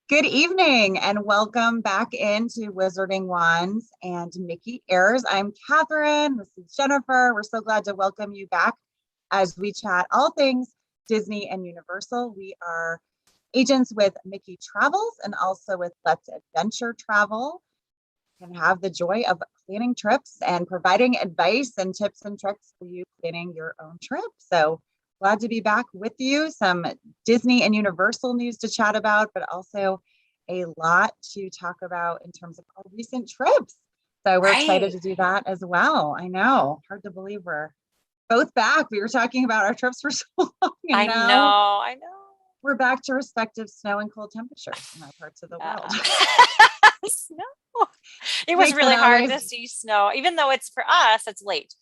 Good evening and welcome back into Wizarding Wands and Mickey Airs. I'm Catherine. This is Jennifer. We're so glad to welcome you back as we chat all things Disney and Universal. We are agents with Mickey Travels and also with Let's Adventure Travel, and have the joy of planning trips and providing advice and tips and tricks for you planning your own trip. So glad to be back with you. Some Disney and Universal news to chat about, but also a lot to talk about in terms of our recent trips. So we're excited Right. to do that as well. I know, hard to believe we're both back. We were talking about our trips for so long, and I now know. I know. we're back to respective snow and cold temperatures in our parts of the world. Yeah. Snow. It was Makes it really hard always. to see snow, even though it's for us, it's late.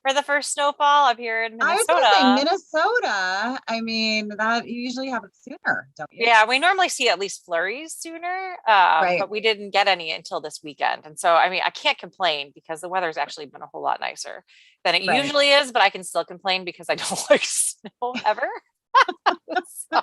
For the first snowfall up here in I was going to say Minnesota. Minnesota. I mean, that you usually have it sooner, don't you? Yeah, we normally see at least flurries sooner, Right. but we didn't get any until this weekend. And so, I mean, I can't complain because the weather's actually been a whole lot nicer than it Right. usually is, but I can still complain because I don't like snow ever. So,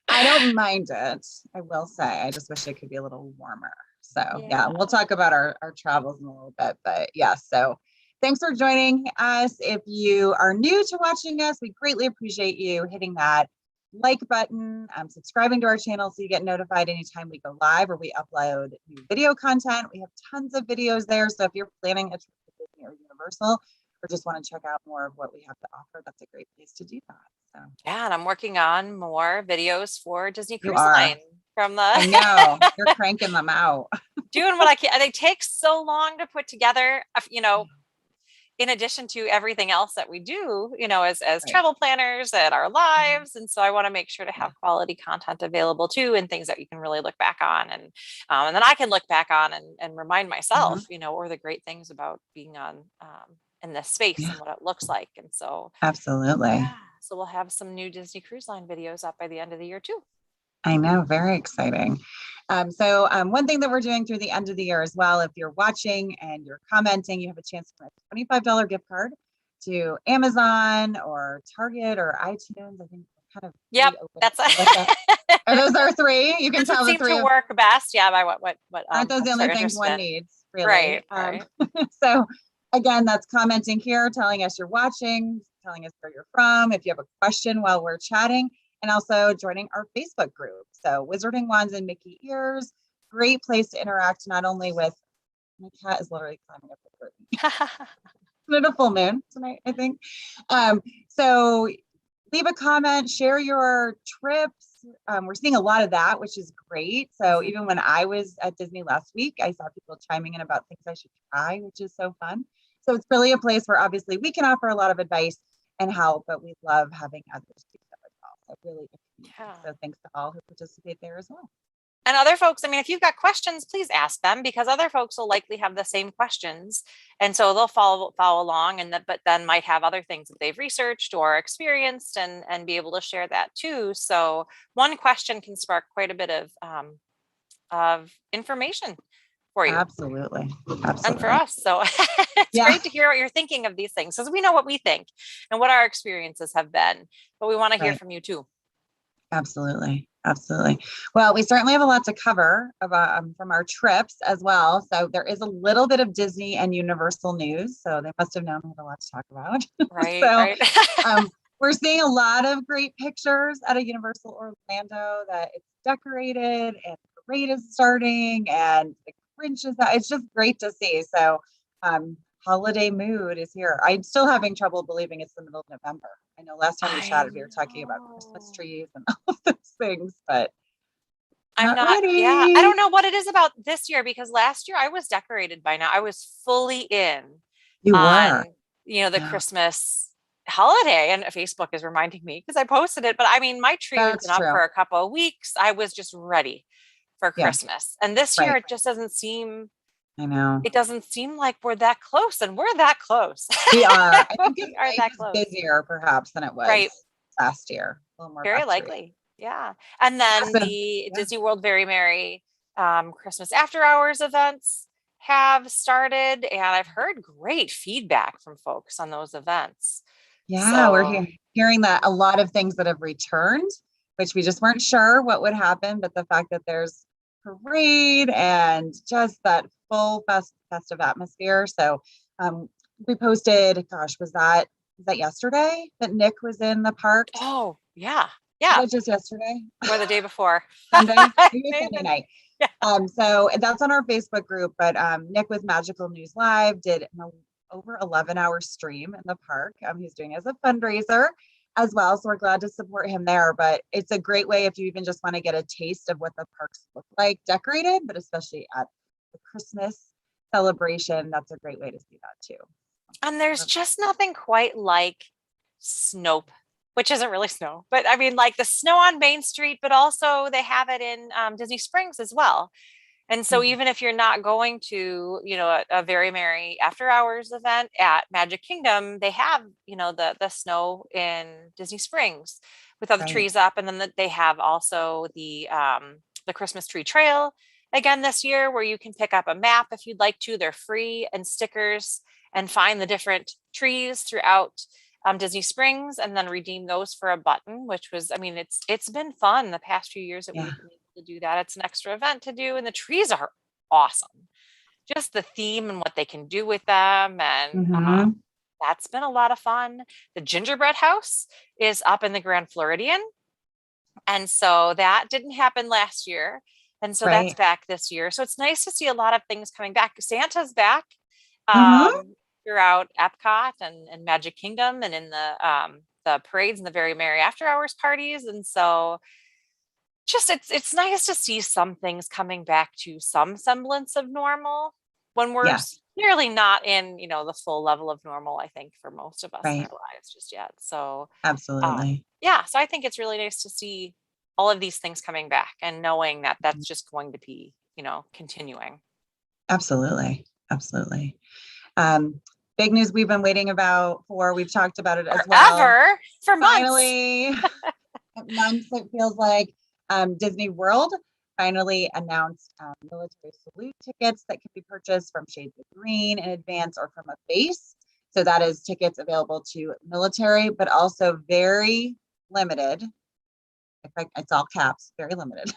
I don't mind it. I will say, I just wish it could be a little warmer. So yeah, yeah. we'll talk about our travels in a little bit, but yeah, so thanks for joining us. If you are new to watching us, we greatly appreciate you hitting that like button, subscribing to our channel so you get notified anytime we go live or we upload new video content. We have tons of videos there. So if you're planning a trip to Disney or Universal or just want to check out more of what we have to offer, that's a great place to do that. So Yeah, and I'm working on more videos for Disney you Cruise are. Line from I the know you're cranking them out. doing what I can. They take so long to put together, in addition to everything else that we do, as Right. travel planners and our Mhm. lives. And so I want to make sure to Yeah. have quality content available too, and things that you can really look back on. And then I can look back on and remind Mhm. myself, or the great things about being on in this space Yeah, and what it looks like. And so, absolutely. yeah, so we'll have some new Disney Cruise Line videos up by the end of the year too. I know, very exciting. One thing that we're doing through the end of the year as well, if you're watching and you're commenting, you have a chance for a $25 gift card to Amazon or Target or iTunes. I think we're kind of Yep, three open that's with that. Are those our three? You can That's what tell the seemed three to of work best. Yeah, by what aren't those the folks only are things interested one in. needs, really? Right, right. So again, that's commenting here, telling us you're watching, telling us where you're from, if you have a question while we're chatting, and also joining our Facebook group. So Wizarding Wands and Mickey Ears, great place to interact not only with, my cat is literally climbing up the curtain. It's a full moon tonight, I think. So leave a comment, share your trips. We're seeing a lot of that, which is great. So even when I was at Disney last week, I saw people chiming in about things I should try, which is so fun. So it's really a place where obviously we can offer a lot of advice and help, but we love having others do so as well. So really good community. Yeah. So thanks to all who participate there as well. And other folks, I mean, if you've got questions, please ask them because other folks will likely have the same questions. And so they'll follow along but then might have other things that they've researched or experienced and be able to share that too. So one question can spark quite a bit of information for you Absolutely. and for Absolutely. us. So it's Yeah. great to hear what you're thinking of these things because we know what we think and what our experiences have been, but we want to hear Right. from you too. Absolutely. Absolutely. Well, we certainly have a lot to cover about, from our trips as well. So there is a little bit of Disney and Universal news. So they must have known we had a lot to talk about. Right, So right. we're seeing a lot of great pictures at a Universal Orlando that it's decorated and the parade is starting and the Grinch is out. It's just great to see. So holiday mood is here. I'm still having trouble believing it's the middle of November. I know last time we I chatted, we were talking about Christmas know. trees and all of those things, but I'm not not, yeah, I ready. don't know what it is about this year because last year I was decorated by now. I was fully in You on, were. the Yeah, Christmas holiday. And Facebook is reminding me because I posted it. But I mean, my tree had been that's up true. for a couple of weeks. I was just ready for Yeah, Christmas. And this year right. it just I know. doesn't seem like we're that close. And we're that close. We are. I think We it's are life that is close. busier perhaps than it Right. was last year. A little more Very bustering. likely. Yeah. And then So, the yeah. Disney World Very Merry Christmas After Hours events have started, and I've heard great feedback from folks on those events. Yeah, we're So, hearing that a lot of things that have returned which we just weren't sure what would happen. But the fact that there's parade and just that full festive atmosphere. So we posted, gosh, was that yesterday that Nick was in the park? Oh, yeah. Was Yeah. that just yesterday? Or the day before. Sunday? Maybe Sunday night. Yeah. So that's on our Facebook group, but Nick with Magical News Live did an over 11-hour stream in the park. He's doing it as a fundraiser as well. So we're glad to support him there, but it's a great way if you even just want to get a taste of what the parks look like decorated, but especially at the Christmas celebration, that's a great way to see that too. And there's just nothing quite like snow, which isn't really snow, but I mean like the snow on Main Street, but also they have it in Disney Springs as well. And so even if you're not going to, a Very Merry After Hours event at Magic Kingdom, they have, the snow in Disney Springs with all the trees up. And then they have also the Christmas tree trail again this year, where you can pick up a map if you'd like to. They're free, and stickers, and find the different trees throughout Disney Springs and then redeem those for a button, which was, I mean, it's been fun the past few years that we've been able to do that. It's an extra event to do, and the trees are awesome. Just the theme and what they can do with them. And that's been a lot of fun. The Gingerbread House is up in the Grand Floridian. And so that didn't happen last year. And so that's back this year. So it's nice to see a lot of things coming back. Santa's back. Throughout Epcot and Magic Kingdom, and in the parades and the Very Merry After Hours parties. And so just it's nice to see some things coming back to some semblance of normal when we're clearly not in, the full level of normal, I think, for most of us in our lives just yet. So absolutely. So I think it's really nice to see all of these things coming back and knowing that that's just going to be, continuing. Absolutely. Big news we've been waiting for. We've talked about it as well. For finally, months it feels like. Disney World finally announced military salute tickets that can be purchased from Shades of Green in advance or from a base. So that is tickets available to military, but also very limited. It's all caps, very limited.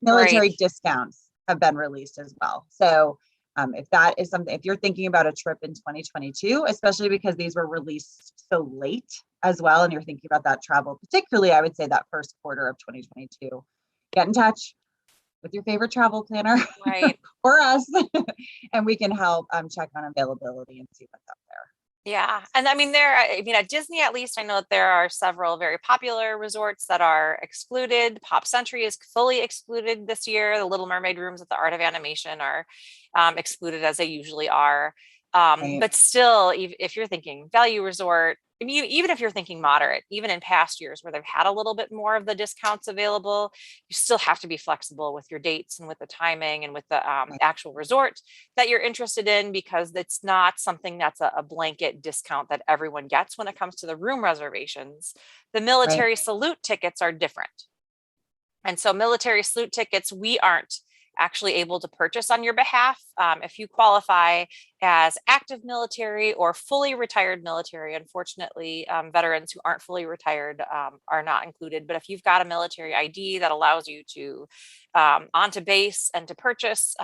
Military discounts have been released as well. So if that is something, if you're thinking about a trip in 2022, especially because these were released so late as well, and you're thinking about that travel, particularly, I would say that first quarter of 2022, get in touch with your favorite travel planner or us, and we can help check on availability and see what's out there. Yeah. And I mean, at Disney, at least I know that there are several very popular resorts that are excluded. Pop Century is fully excluded this year. The Little Mermaid rooms at the Art of Animation are excluded, as they usually are. But still, if you're thinking value resort, I mean, even if you're thinking moderate, even in past years where they've had a little bit more of the discounts available, you still have to be flexible with your dates and with the timing and with the actual resort that you're interested in, because it's not something that's a blanket discount that everyone gets when it comes to the room reservations. The military salute tickets are different. And so military salute tickets, we aren't actually able to purchase on your behalf. If you qualify as active military or fully retired military, unfortunately, veterans who aren't fully retired are not included. But if you've got a military ID that allows you to onto base and to purchase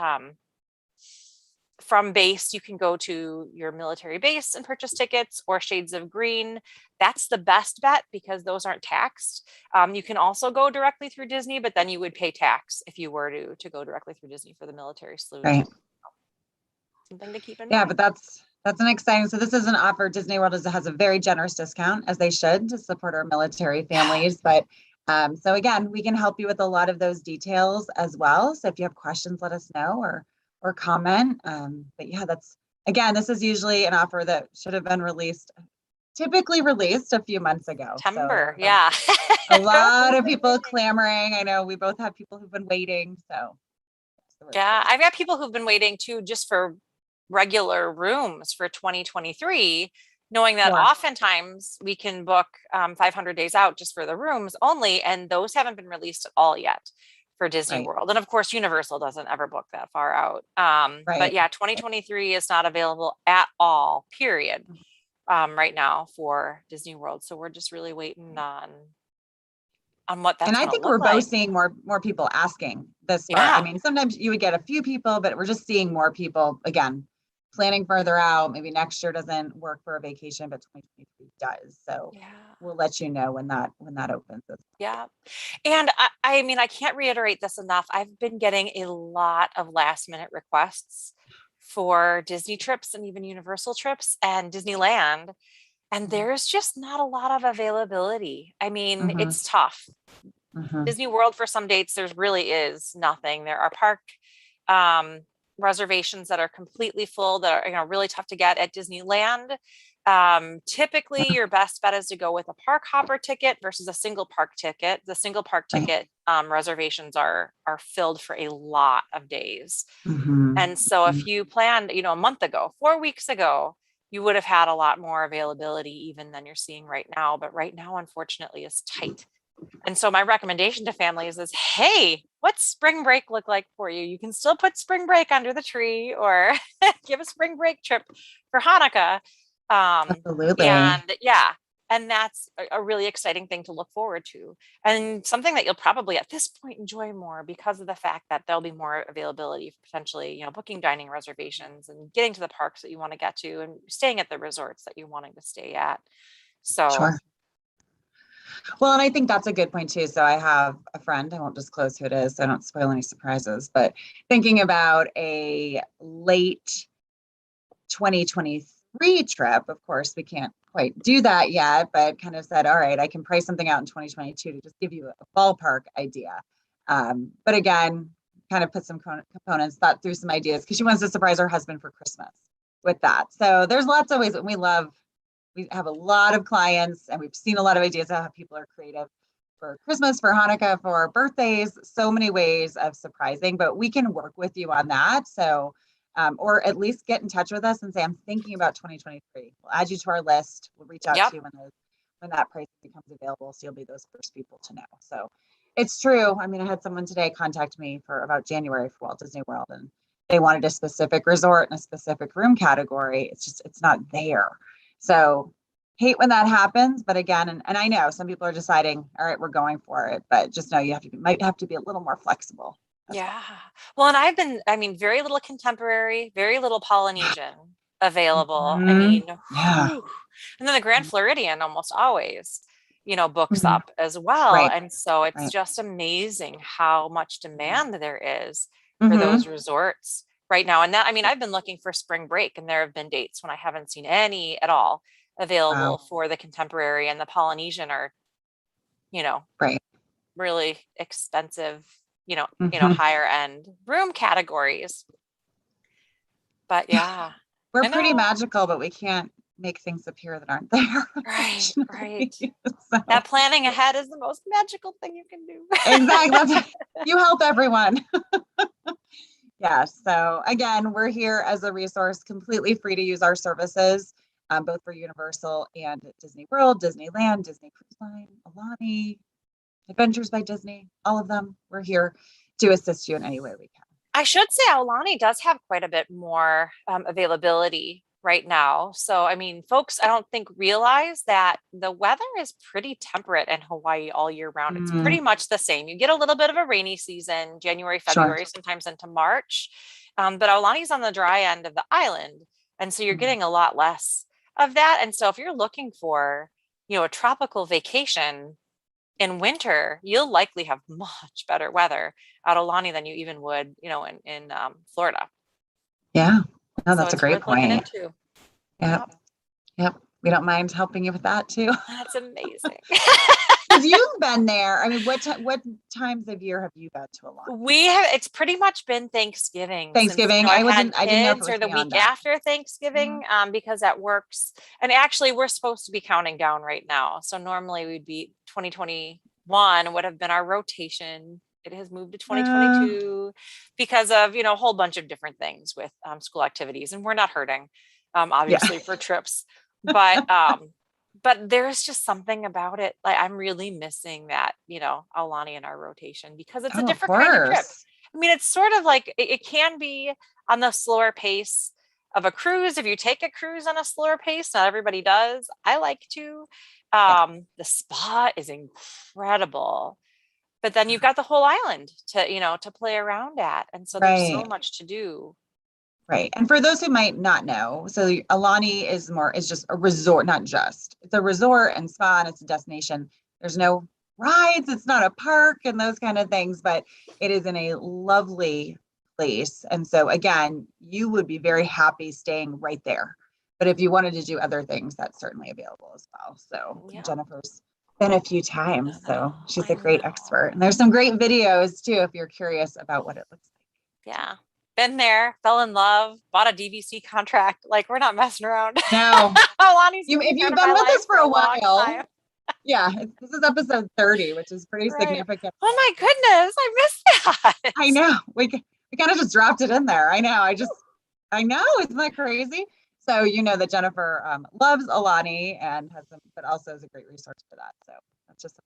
from base, you can go to your military base and purchase tickets, or Shades of Green. That's the best bet because those aren't taxed. You can also go directly through Disney, but then you would pay tax if you were to go directly through Disney for the military salute. Something to keep in mind. Yeah, but that's an exciting. So this is an offer. Disney World has a very generous discount, as they should, to support our military families. But so again, we can help you with a lot of those details as well. So if you have questions, let us know or comment. But yeah, this is usually an offer that should have been typically released a few months ago. September, a lot of people clamoring. I know we both have people who've been waiting. So yeah, I've got people who've been waiting too, just for regular rooms for 2023, knowing that oftentimes we can book 500 days out just for the rooms only, and those haven't been released at all yet for Disney World. And of course, Universal doesn't ever book that far out. But yeah, 2023 is not available at all, period, right now for Disney World. So we're just really waiting on what And that's I going to think we're look both like. seeing more people asking this far. I Yeah. mean, sometimes you would get a few people, but we're just seeing more people, again, planning further out. Maybe next year doesn't work for a vacation, but 2023 does. So Yeah. we'll let you know when that opens. Yeah. And I mean, I can't reiterate this enough. I've been getting a lot of last minute requests for Disney trips and even Universal trips and Disneyland. And Mhm. there's just not a lot of availability. I mean, Mhm. it's tough. Mhm. Disney World for some dates, there really is nothing. There are park um, reservations that are completely full that are, really tough to get at Disneyland. Typically, your best bet is to go with a park hopper ticket versus a single park ticket. The single park Right. ticket reservations are filled for a lot of days. Mhm. And so if you planned, a month ago, 4 weeks ago, you would have had a lot more availability even than you're seeing right now. But right now, unfortunately, is tight. And so my recommendation to families is, hey, what's spring break look like for you? You can still put spring break under the tree or give a spring break trip for Hanukkah. Absolutely. And yeah, and that's a really exciting thing to look forward to. And something that you'll probably at this point enjoy more because of the fact that there'll be more availability for potentially, booking dining reservations and getting to the parks that you want to get to and staying at the resorts that you're wanting to stay at. So Sure. Well, and I think that's a good point too. So I have a friend, I won't disclose who it is, so I don't spoil any surprises, but thinking about a late 2023 trip. Of course, we can't quite do that yet, but kind of said, all right, I can price something out in 2022 to just give you a ballpark idea. But again, kind of put some components, thought through some ideas because she wants to surprise her husband for Christmas with that. So there's lots of ways that we have a lot of clients and we've seen a lot of ideas of how people are creative for Christmas, for Hanukkah, for birthdays, so many ways of surprising, but we can work with you on that. So, or at least get in touch with us and say, I'm thinking about 2023. We'll add you to our list. We'll reach out yep. to you when that price becomes available. So you'll be those first people to know. So it's true. I mean, I had someone today contact me for about January for Walt Disney World, and they wanted a specific resort and a specific room category. It's not there. So hate when that happens, but again, and I know some people are deciding, all right, we're going for it, but just know might have to be a little more flexible as well. Yeah. Well, and I mean, very little contemporary, very little Polynesian available. I Mhm. mean, Yeah. whew. And then the Grand Floridian almost always, books Mhm. up as well. Right. And so it's Right. just amazing how much demand there is for Hmm. those resorts right now. And that, I mean, I've been looking for spring break and there have been dates when I haven't seen any at all Wow. available for the contemporary, and the Polynesian are, you know, Right. really expensive, Hmm. higher end room categories. But yeah, We're I pretty know. magical, but we can't make things appear that aren't there, Right, unfortunately. right. So That planning ahead is the most magical thing you can do. exactly. You help everyone. Yes. So again, we're here as a resource, completely free to use our services, both for Universal and Disney World, Disneyland, Disney Cruise Line, Alani, Adventures by Disney, all of them. We're here to assist you in any way we can. I should say Aulani does have quite a bit more availability right now. So, I mean, folks, I don't think realize that the weather is pretty temperate in Hawaii all year round. It's Mm, pretty much the same. You get a little bit of a rainy season, January, sure. February, sometimes into March. But Aulani's on the dry end of the island. And so you're Mm, getting a lot less of that. And so if you're looking for, a tropical vacation, in winter, you'll likely have much better weather at Aulani than you even would, in Florida. yeah. No, So that's a it's great worth looking point. into. Yep. Yep, Yep. We don't mind helping you with that too. that's amazing. Because you've been there. I mean, what times of year have you been to Alani? It's pretty much been Thanksgiving since, Thanksgiving. I've had I didn't know if it kids, was or the beyond week that. after Mhm. Thanksgiving, because that works. And actually, we're supposed to be counting down right now. So normally we'd be 2021 would have been our rotation. It has moved to Uh, 2022 because of, a whole bunch of different things with school activities. And we're not hurting, yeah. obviously, for trips. But there's just something about it. Like, I'm really missing that, Aulani in our rotation because it's a Oh, of different kind of trip. course. I mean, it's sort of like it can be on the slower pace, of a cruise. If you take a cruise on a slower pace, not everybody does. I like to. Yeah. The spa is incredible. But then you've got the whole island to, to play around at. And so there's so Right. much to do. Right. And for those who might not know, so Alani is just a resort, not just. It's a resort and spa and it's a destination. There's no rides, it's not a park and those kind of things, but it is in a lovely place. And so again, you would be very happy staying right there. But if you wanted to do other things, that's certainly available as well. So Yeah. Jennifer's been a few times, so she's I a great know. expert. And there's some great videos too, if you're curious about what it looks like. Yeah. Been there, fell in love, bought a DVC contract. Like we're not messing around. No, Lonnie's been if part you've of been my with life us for for a long while, time. yeah, this is episode 30, which is pretty Right. significant. Oh my goodness, I missed that. I know. We kind of just dropped it in there. I know. I know. Isn't that crazy? So you know that Jennifer loves Alani and but also is a great resource for that. So that's just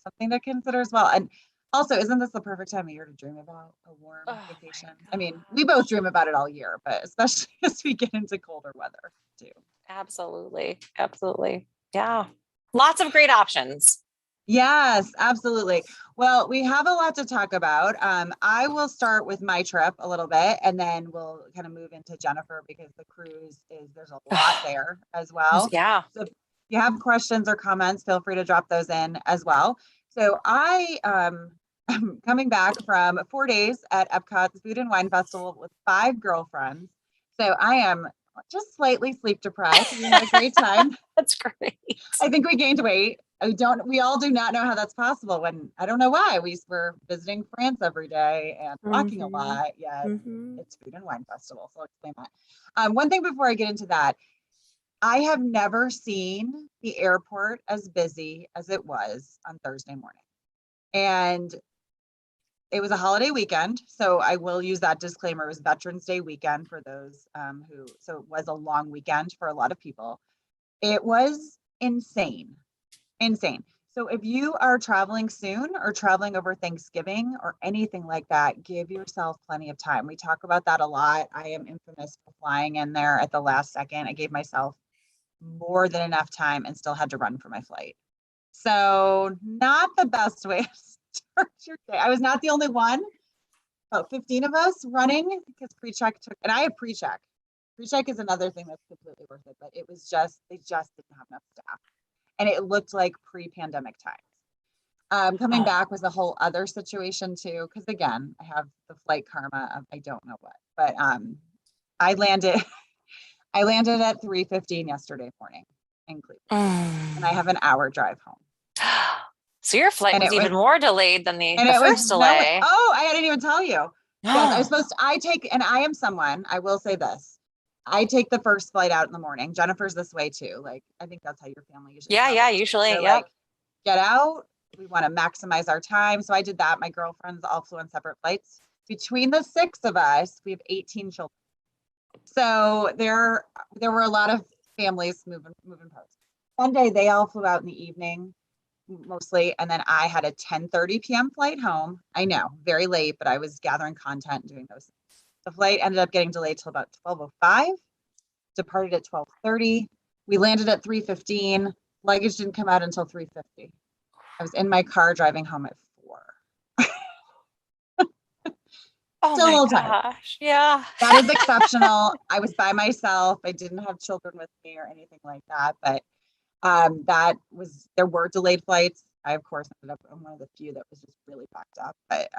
something to consider as well. And also, isn't this the perfect time of year to dream about a warm vacation? I mean, we both dream about it all year, but especially as we get into colder weather too. Absolutely. Absolutely. Yeah. Lots of great options. Yes, absolutely. Well, we have a lot to talk about. I will start with my trip a little bit, and then we'll kind of move into Jennifer because the cruise there's a lot there as well. Yeah. So if you have questions or comments, feel free to drop those in as well. So I am coming back from 4 days at Epcot's Food and Wine Festival with 5 girlfriends. So I am just slightly sleep deprived. We had a great time. That's great. I think we gained weight. We all do not know how that's possible when I don't know why. We were visiting France every day and walking a lot, yet it's Food and Wine Festival. So I'll explain that. One thing before I get into that, I have never seen the airport as busy as it was on Thursday morning. And it was a holiday weekend. So I will use that disclaimer. It was Veterans Day weekend for those so it was a long weekend for a lot of people. It was insane. So if you are traveling soon or traveling over Thanksgiving or anything like that, give yourself plenty of time. We talk about that a lot. I am infamous for flying in there at the last second. I gave myself more than enough time and still had to run for my flight. So not the best way to start your day. I was not the only one. About 15 of us running because pre-check took, and I have pre-check. Pre-check is another thing that's completely worth it, but it was they just didn't have enough staff. And it looked like pre-pandemic times. Coming back was a whole other situation too, because again, I have the flight karma of I don't know what, but I landed at 3:15 yesterday morning in Cleveland, and I have an hour drive home. So your flight was even more delayed than the first delay. I didn't even tell you. Yes, I am someone, I will say this. I take the first flight out in the morning. Jennifer's this way too. Like, I think that's how your family usually. Yeah, usually. Yeah. Like, get out. We want to maximize our time. So I did that. My girlfriends all flew on separate flights. Between the 6 of us, we have 18 children. So there were a lot of families moving parts. Sunday, they all flew out in the evening, mostly. And then I had a 10:30 p.m. flight home. I know, very late, but I was gathering content and doing those things. The flight ended up getting delayed till about 12:05, departed at 12:30. We landed at 3:15. Luggage didn't come out until 3:50. I was in my car driving home at 4. Oh Still a little my tired. gosh. Yeah. That is exceptional. I was by myself. I didn't have children with me or anything like that, but there were delayed flights. I, of course, ended up on one of the few that was just really backed up, but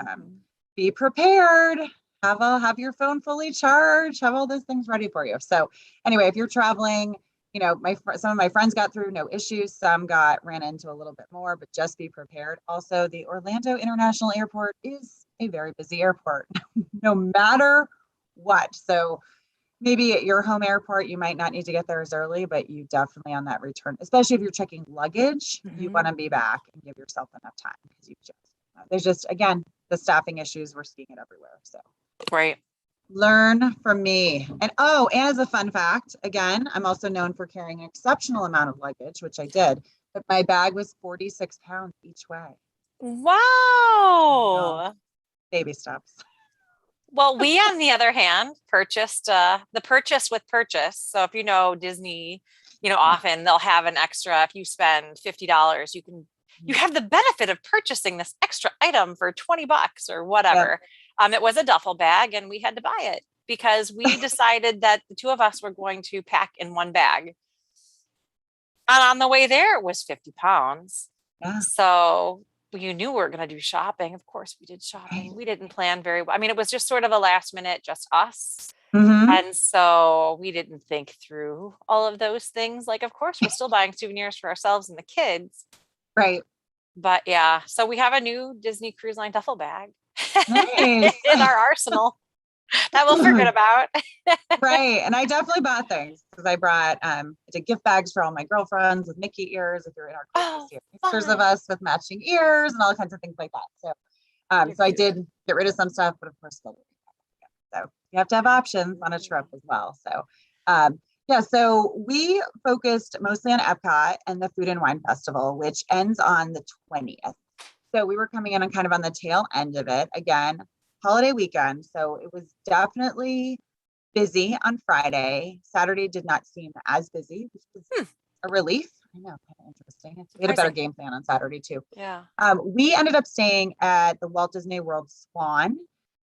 be prepared. Have your phone fully charged, have all those things ready for you. So anyway, if you're traveling, some of my friends got through no issues. Some ran into a little bit more, but just be prepared. Also, the Orlando International Airport is a very busy airport, no matter what. So maybe at your home airport, you might not need to get there as early, but you definitely on that return, especially if you're checking luggage, you want to be back and give yourself enough time because there's just, again, the staffing issues, we're seeing it everywhere. So right. Learn from me. And as a fun fact, again, I'm also known for carrying an exceptional amount of luggage, which I did, but my bag was 46 pounds each way. Wow. Baby steps. Well, we, on the other hand, purchased the purchase with purchase. So if you know Disney, Yeah. often they'll have an extra, if you spend $50, you have the benefit of purchasing this extra item for $20 or Yep. whatever. It was a duffel bag and we had to buy it because we decided that the two of us were going to pack in one bag. And on the way there, it was 50 pounds. Yeah. So you knew we were going to do shopping. Of course, we did Right. shopping. We didn't plan very well. I mean, it was just sort of a last minute, just us. Mm-hmm. And so we didn't think through all of those things. Like, of course, we're still buying souvenirs for ourselves and the kids. Right. But yeah, so we have a new Disney Cruise Line duffel bag Nice. in our arsenal that we'll forget about. Right. And I definitely bought things because I did gift bags for all my girlfriends with Mickey ears. If you're in our group, you Oh, see pictures of fun. us with matching ears and all kinds of things like that. So, You're so I cute. did get rid of some stuff, but of course, still. So you have to have options on a trip as well. So, yeah, so we focused mostly on Epcot and the Food and Wine Festival, which ends on the 20th. So we were coming in on kind of on the tail end of it. Again, holiday weekend. So it was definitely busy on Friday. Saturday did not seem as busy, which was a relief. I know, kind of interesting. We had a better Surprising. game plan on Saturday too. Yeah. We ended up staying at the Walt Disney World Swan.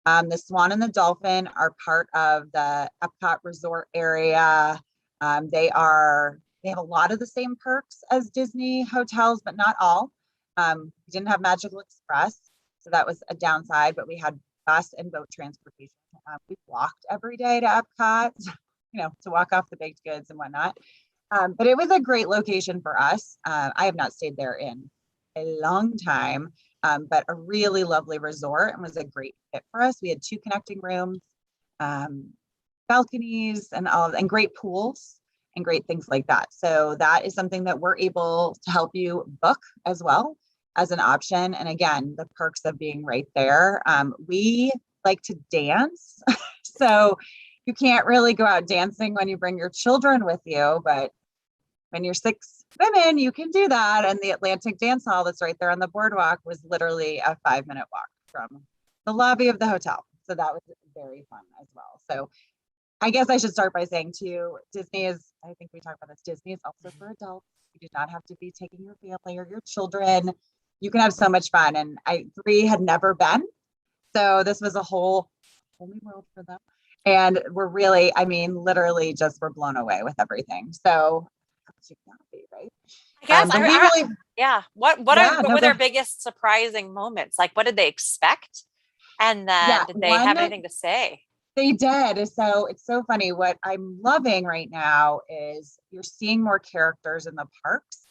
The Swan and the Dolphin are part of the Epcot Resort area. They have a lot of the same perks as Disney hotels, but not all. We didn't have Magical Express, so that was a downside, but we had bus and boat transportation. We walked every day to Epcot, to walk off the baked goods and whatnot. But it was a great location for us. I have not stayed there in a long time, but a really lovely resort and was a great fit for us. We had 2 connecting rooms, balconies, and great pools and great things like that. So that is something that we're able to help you book as well as an option. And again, the perks of being right there. We like to dance, so you can't really go out dancing when you bring your children with you, but when you're 6 women, you can do that. And the Atlantic Dance Hall that's right there on the boardwalk was literally a 5-minute walk from the lobby of the hotel. So that was very fun as well. So I guess I should start by saying too, I think we talked about this, Disney is also for adults. You do not have to be taking your family or your children. You can have so much fun. And 3 had never been. So this was a whole new world for them. And we're really, literally just were blown away with everything. So you cannot be, right? I guess But we really, yeah. What yeah, what no, were go. their biggest surprising moments? Like, what did they expect? And then Yeah, did they have one, anything to say? they did. So it's so funny. What I'm loving right now is you're seeing more characters in the parks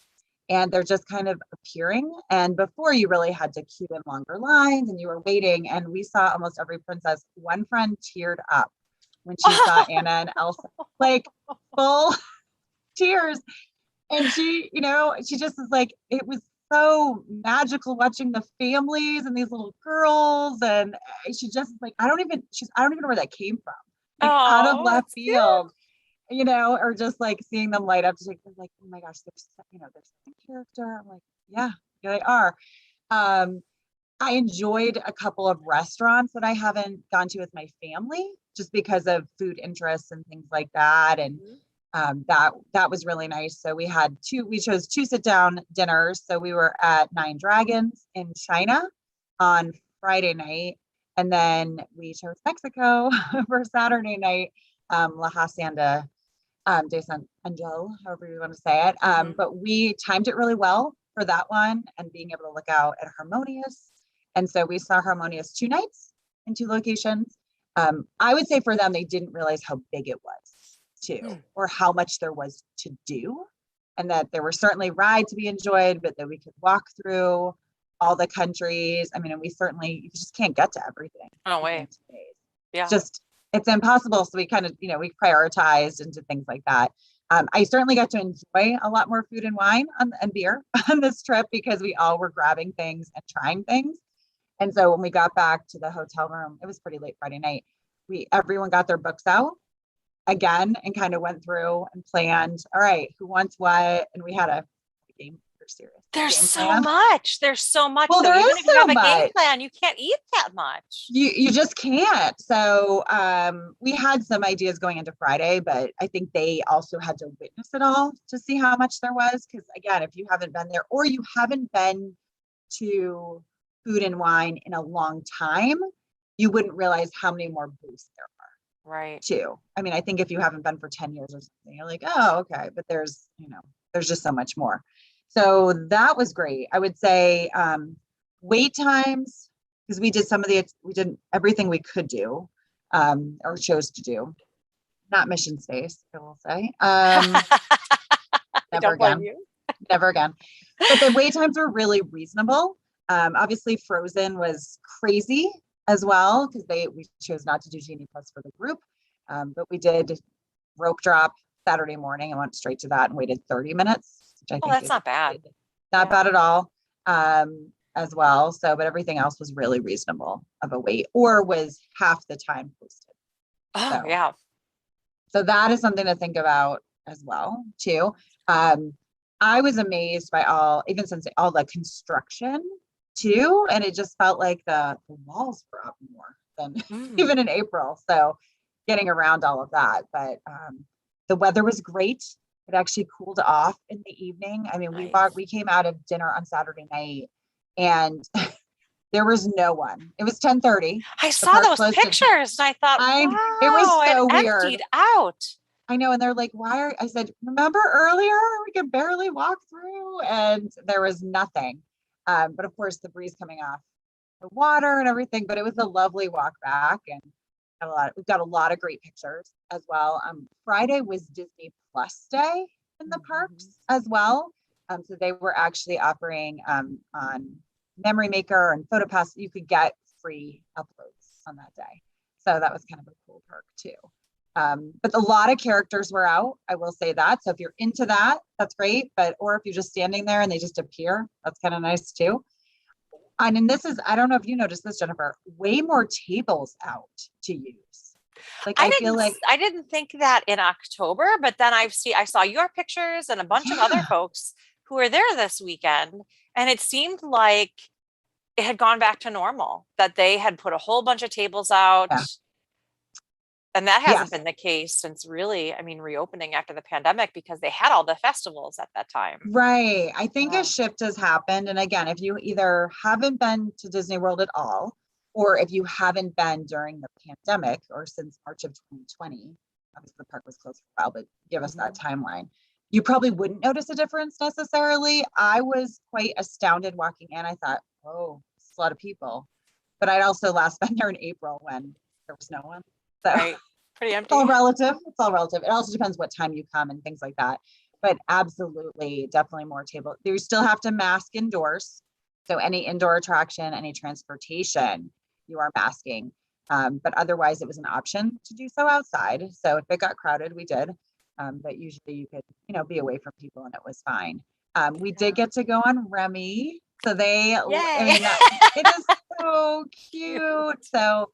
and they're just kind of appearing. And before you really had to queue in longer lines and you were waiting. And we saw almost every princess. One friend teared up when she saw Anna and Elsa, like full tears. And she just is like, it was so magical watching the families and these little girls. And she just like, I don't even know where that came from. Like out of Oh, left that's cute. field, or just like seeing them light up to take like, oh my gosh, there's a character. I'm like, yeah, they are. Um, I enjoyed a couple of restaurants that I haven't gone to with my family just because of food interests and things like that. And that was really nice. So we chose 2 sit down dinners. So we were at Nine Dragons in China on Friday night. And then we chose Mexico for Saturday night, La Hacienda de San Angel, however you want to say it. But we timed it really well for that one and being able to look out at Harmonious. And so we saw Harmonious 2 nights in 2 locations. I would say for them, they didn't realize how big it was too, or how much there was to do. And that there were certainly rides to be enjoyed, but that we could walk through all the countries. And you just can't get to everything. No way. Yeah. It's impossible. So we kind of, we prioritized into things like that. I certainly got to enjoy a lot more food and wine and beer on this trip because we all were grabbing things and trying things. And so when we got back to the hotel room, it was pretty late Friday night. Everyone got their books out again and kind of went through and planned, all right, who wants what? And we had a game you're serious. There's Game so plan. much. There's so much. Well, So there even is if you so have a game much. plan, you can't eat that much. You just can't. So we had some ideas going into Friday, but I think they also had to witness it all to see how much there was. Because again, if you haven't been there or you haven't been to Food and Wine in a long time, you wouldn't realize how many more booths there are. Right. Too. I mean, I think if you haven't been for 10 years or something, you're like, oh, okay. But there's, there's just so much more. So that was great. I would say wait times, because we did everything we could do or chose to do. Not mission space, I will say. Never again. Never again. But the wait times were really reasonable. Obviously, Frozen was crazy as well, because we chose not to do Genie Plus for the group. But we did rope drop Saturday morning and went straight to that and waited 30 minutes, which I think that's not bad. Not bad at all, as well. So, but everything else was really reasonable of a wait, or was half the time posted. Oh, yeah. So that is something to think about as well, too. I was amazed by even since all the construction too. And it just felt like the walls were up more than even in April. So getting around all of that, but the weather was great. It actually cooled off in the evening. I mean, nice. we came out of dinner on Saturday night and there was no one. It was 10:30. I saw those pictures and I thought, wow, it was so weird. Emptied out. I know. And they're like, I said, remember earlier we could barely walk through, and there was nothing. But of course the breeze coming off the water and everything, but it was a lovely walk back, and we've got a lot of great pictures as well. Friday was Disney Plus Day in the parks as well. So they were actually offering on Memory Maker and PhotoPass, you could get free uploads on that day. So that was kind of a cool perk too. But a lot of characters were out, I will say that. So if you're into that, that's great. Or if you're just standing there and they just appear, that's kind of nice too. And then I don't know if you noticed this, Jennifer, way more tables out to use. Like I feel like I didn't think that in October, but then I saw your pictures and a bunch of other folks who were there this weekend, and it seemed like it had gone back to normal, that they had put a whole bunch of tables out. Yeah. And that hasn't been the case since really, reopening after the pandemic, because they had all the festivals at that time. Right. I think a shift has happened. And again, if you either haven't been to Disney World at all, or if you haven't been during the pandemic or since March of 2020, obviously the park was closed for a while, but give us that timeline, you probably wouldn't notice a difference necessarily. I was quite astounded walking in. I thought, oh, it's a lot of people. But I'd also last been there in April when there was no one. So right. Pretty empty. It's all relative. It also depends what time you come and things like that. But absolutely, definitely more table. You still have to mask indoors. So any indoor attraction, any transportation, you are masking. But otherwise, it was an option to do so outside. So if it got crowded, we did. But usually you could, be away from people and it was fine. We did get to go on Remy. So it is so cute. So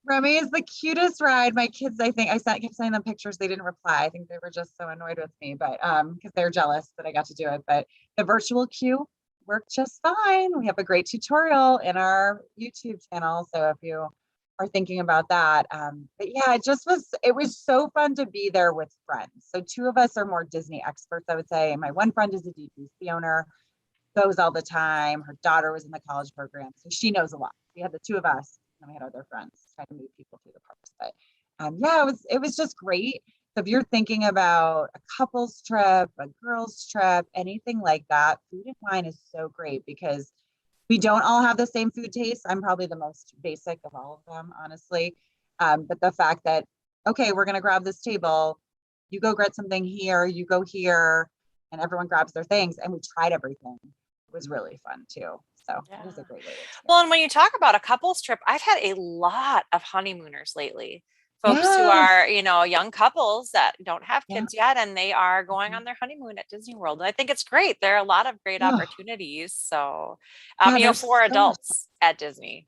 Remy is the cutest ride. My kids, I kept sending them pictures. They didn't reply. I think they were just so annoyed with me, but because they're jealous that I got to do it. But the virtual queue worked just fine. We have a great tutorial in our YouTube channel. So if you are thinking about that, but yeah, it was so fun to be there with friends. So two of us are more Disney experts, I would say. My one friend is a DTC owner, goes all the time. Her daughter was in the college program, so she knows a lot. We had the two of us. And we had other friends trying to move people through the parks, but it was just great. So if you're thinking about a couples trip, a girls trip, anything like that, Food and Wine is so great because we don't all have the same food taste. I'm probably the most basic of all of them, honestly. But the fact that, okay, we're going to grab this table, you go grab something here, you go here, and everyone grabs their things. And we tried everything. It was really fun too. So it was a great way. Well, and when you talk about a couples trip, I've had a lot of honeymooners lately. Folks who are, young couples that don't have kids yet, and they are going on their honeymoon at Disney World. And I think it's great. There are a lot of great opportunities. So, for adults at Disney.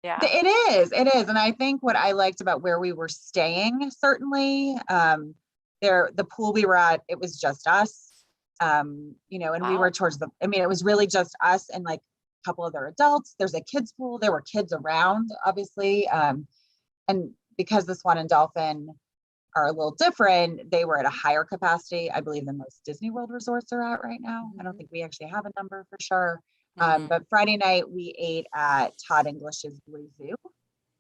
Yeah, it is. And I think what I liked about where we were staying, certainly, the pool we were at, it was just us. And we were it was really just us and like a couple other adults. There's a kids pool. There were kids around, obviously. And because the Swan and Dolphin are a little different, they were at a higher capacity, I believe, than most Disney World resorts are at right now. I don't think we actually have a number for sure. But Friday night we ate at Todd English's Blue Zoo,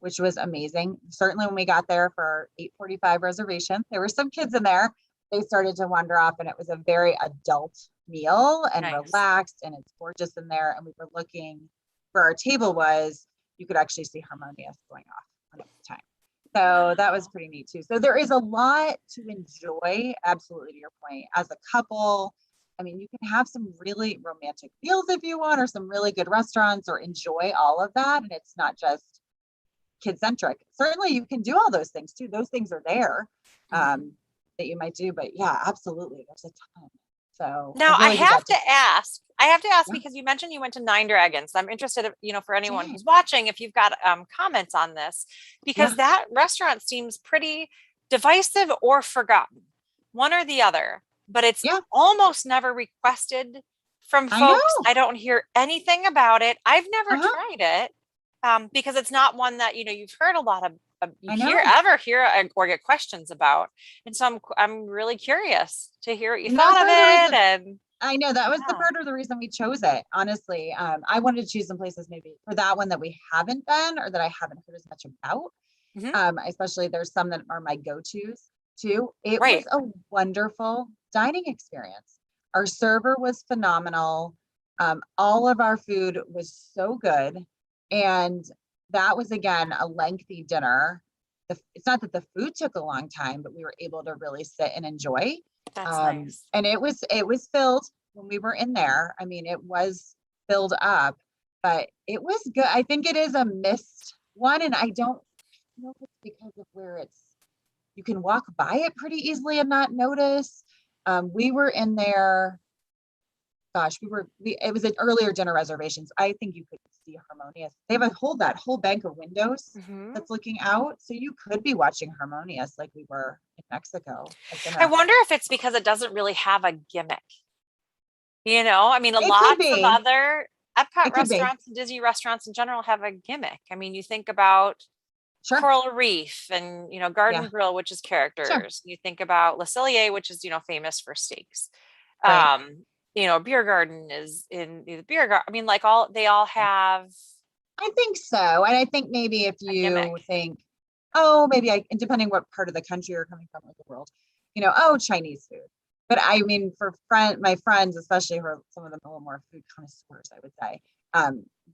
which was amazing. Certainly when we got there for our 8:45 reservation, there were some kids in there. They started to wander off, and it was a very adult meal and relaxed, and it's gorgeous in there. And we were looking where our table was, you could actually see Harmonious going off at the time. So that was pretty neat too. So there is a lot to enjoy, absolutely, to your point, as a couple. I mean, you can have some really romantic meals if you want, or some really good restaurants, or enjoy all of that. And it's not just kid-centric. Certainly you can do all those things too. Those things are there that you might do, but yeah, absolutely. There's a ton. So now I have to ask Yeah. because you mentioned you went to Nine Dragons. I'm interested, for anyone who's watching, if you've got comments on this, because that restaurant seems pretty divisive or forgotten, one or the other, but it's almost never requested from folks. I don't hear anything about it. I've never tried it because it's not one that, you've heard a lot of, hear or get questions about. And so I'm really curious to hear what you thought of it. And I know that was the part of the reason we chose it. Honestly, I wanted to choose some places maybe for that one that we haven't been, or that I haven't heard as much about. Especially there's some that are my go-tos too. It was a wonderful dining experience. Our server was phenomenal. All of our food was so good. And that was, again, a lengthy dinner. It's not that the food took a long time, but we were able to really sit and enjoy. That's nice. And it was filled when we were in there. I mean, it was filled up, but it was good. I think it is a missed one. And I don't know if it's because of where you can walk by it pretty easily and not notice. We were in there. Gosh, it was an earlier dinner reservations. I think you could see Harmonious. They have that whole bank of windows that's looking out. So you could be watching Harmonious like we were in Mexico. I wonder if it's because it doesn't really have a gimmick. I mean, lots of other Epcot restaurants and Disney restaurants in general have a gimmick. I mean, you think about Coral Reef and, Garden Grill, which is characters. Sure. You think about Le Cellier, which is, famous for steaks. Right. Beer Garden is in the beer garden. I mean, they all have. I think so. And I think maybe if you think, maybe depending what part of the country you're coming from, like the world, Chinese food. But I mean, for my friends, especially who are some of them a little more food connoisseurs, I would say,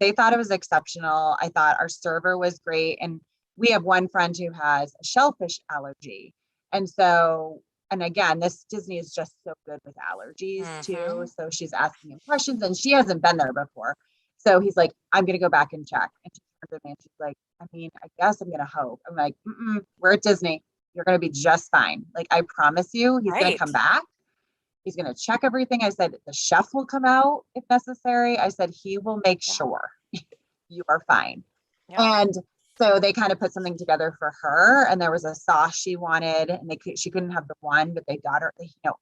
they thought it was exceptional. I thought our server was great. And we have one friend who has a shellfish allergy. And so, and again, this Disney is just so good with allergies too. So she's asking him questions and she hasn't been there before. So he's like, I'm going to go back and check. And she's like, I mean, I guess I'm going to hope. I'm like, we're at Disney. You're going to be just fine. Like, I promise you, he's going to come back. He's going to check everything. I said, the chef will come out if necessary. I said, he will make sure you are fine. Yeah. And so they kind of put something together for her, and there was a sauce she wanted, and she couldn't have the one, but they got her,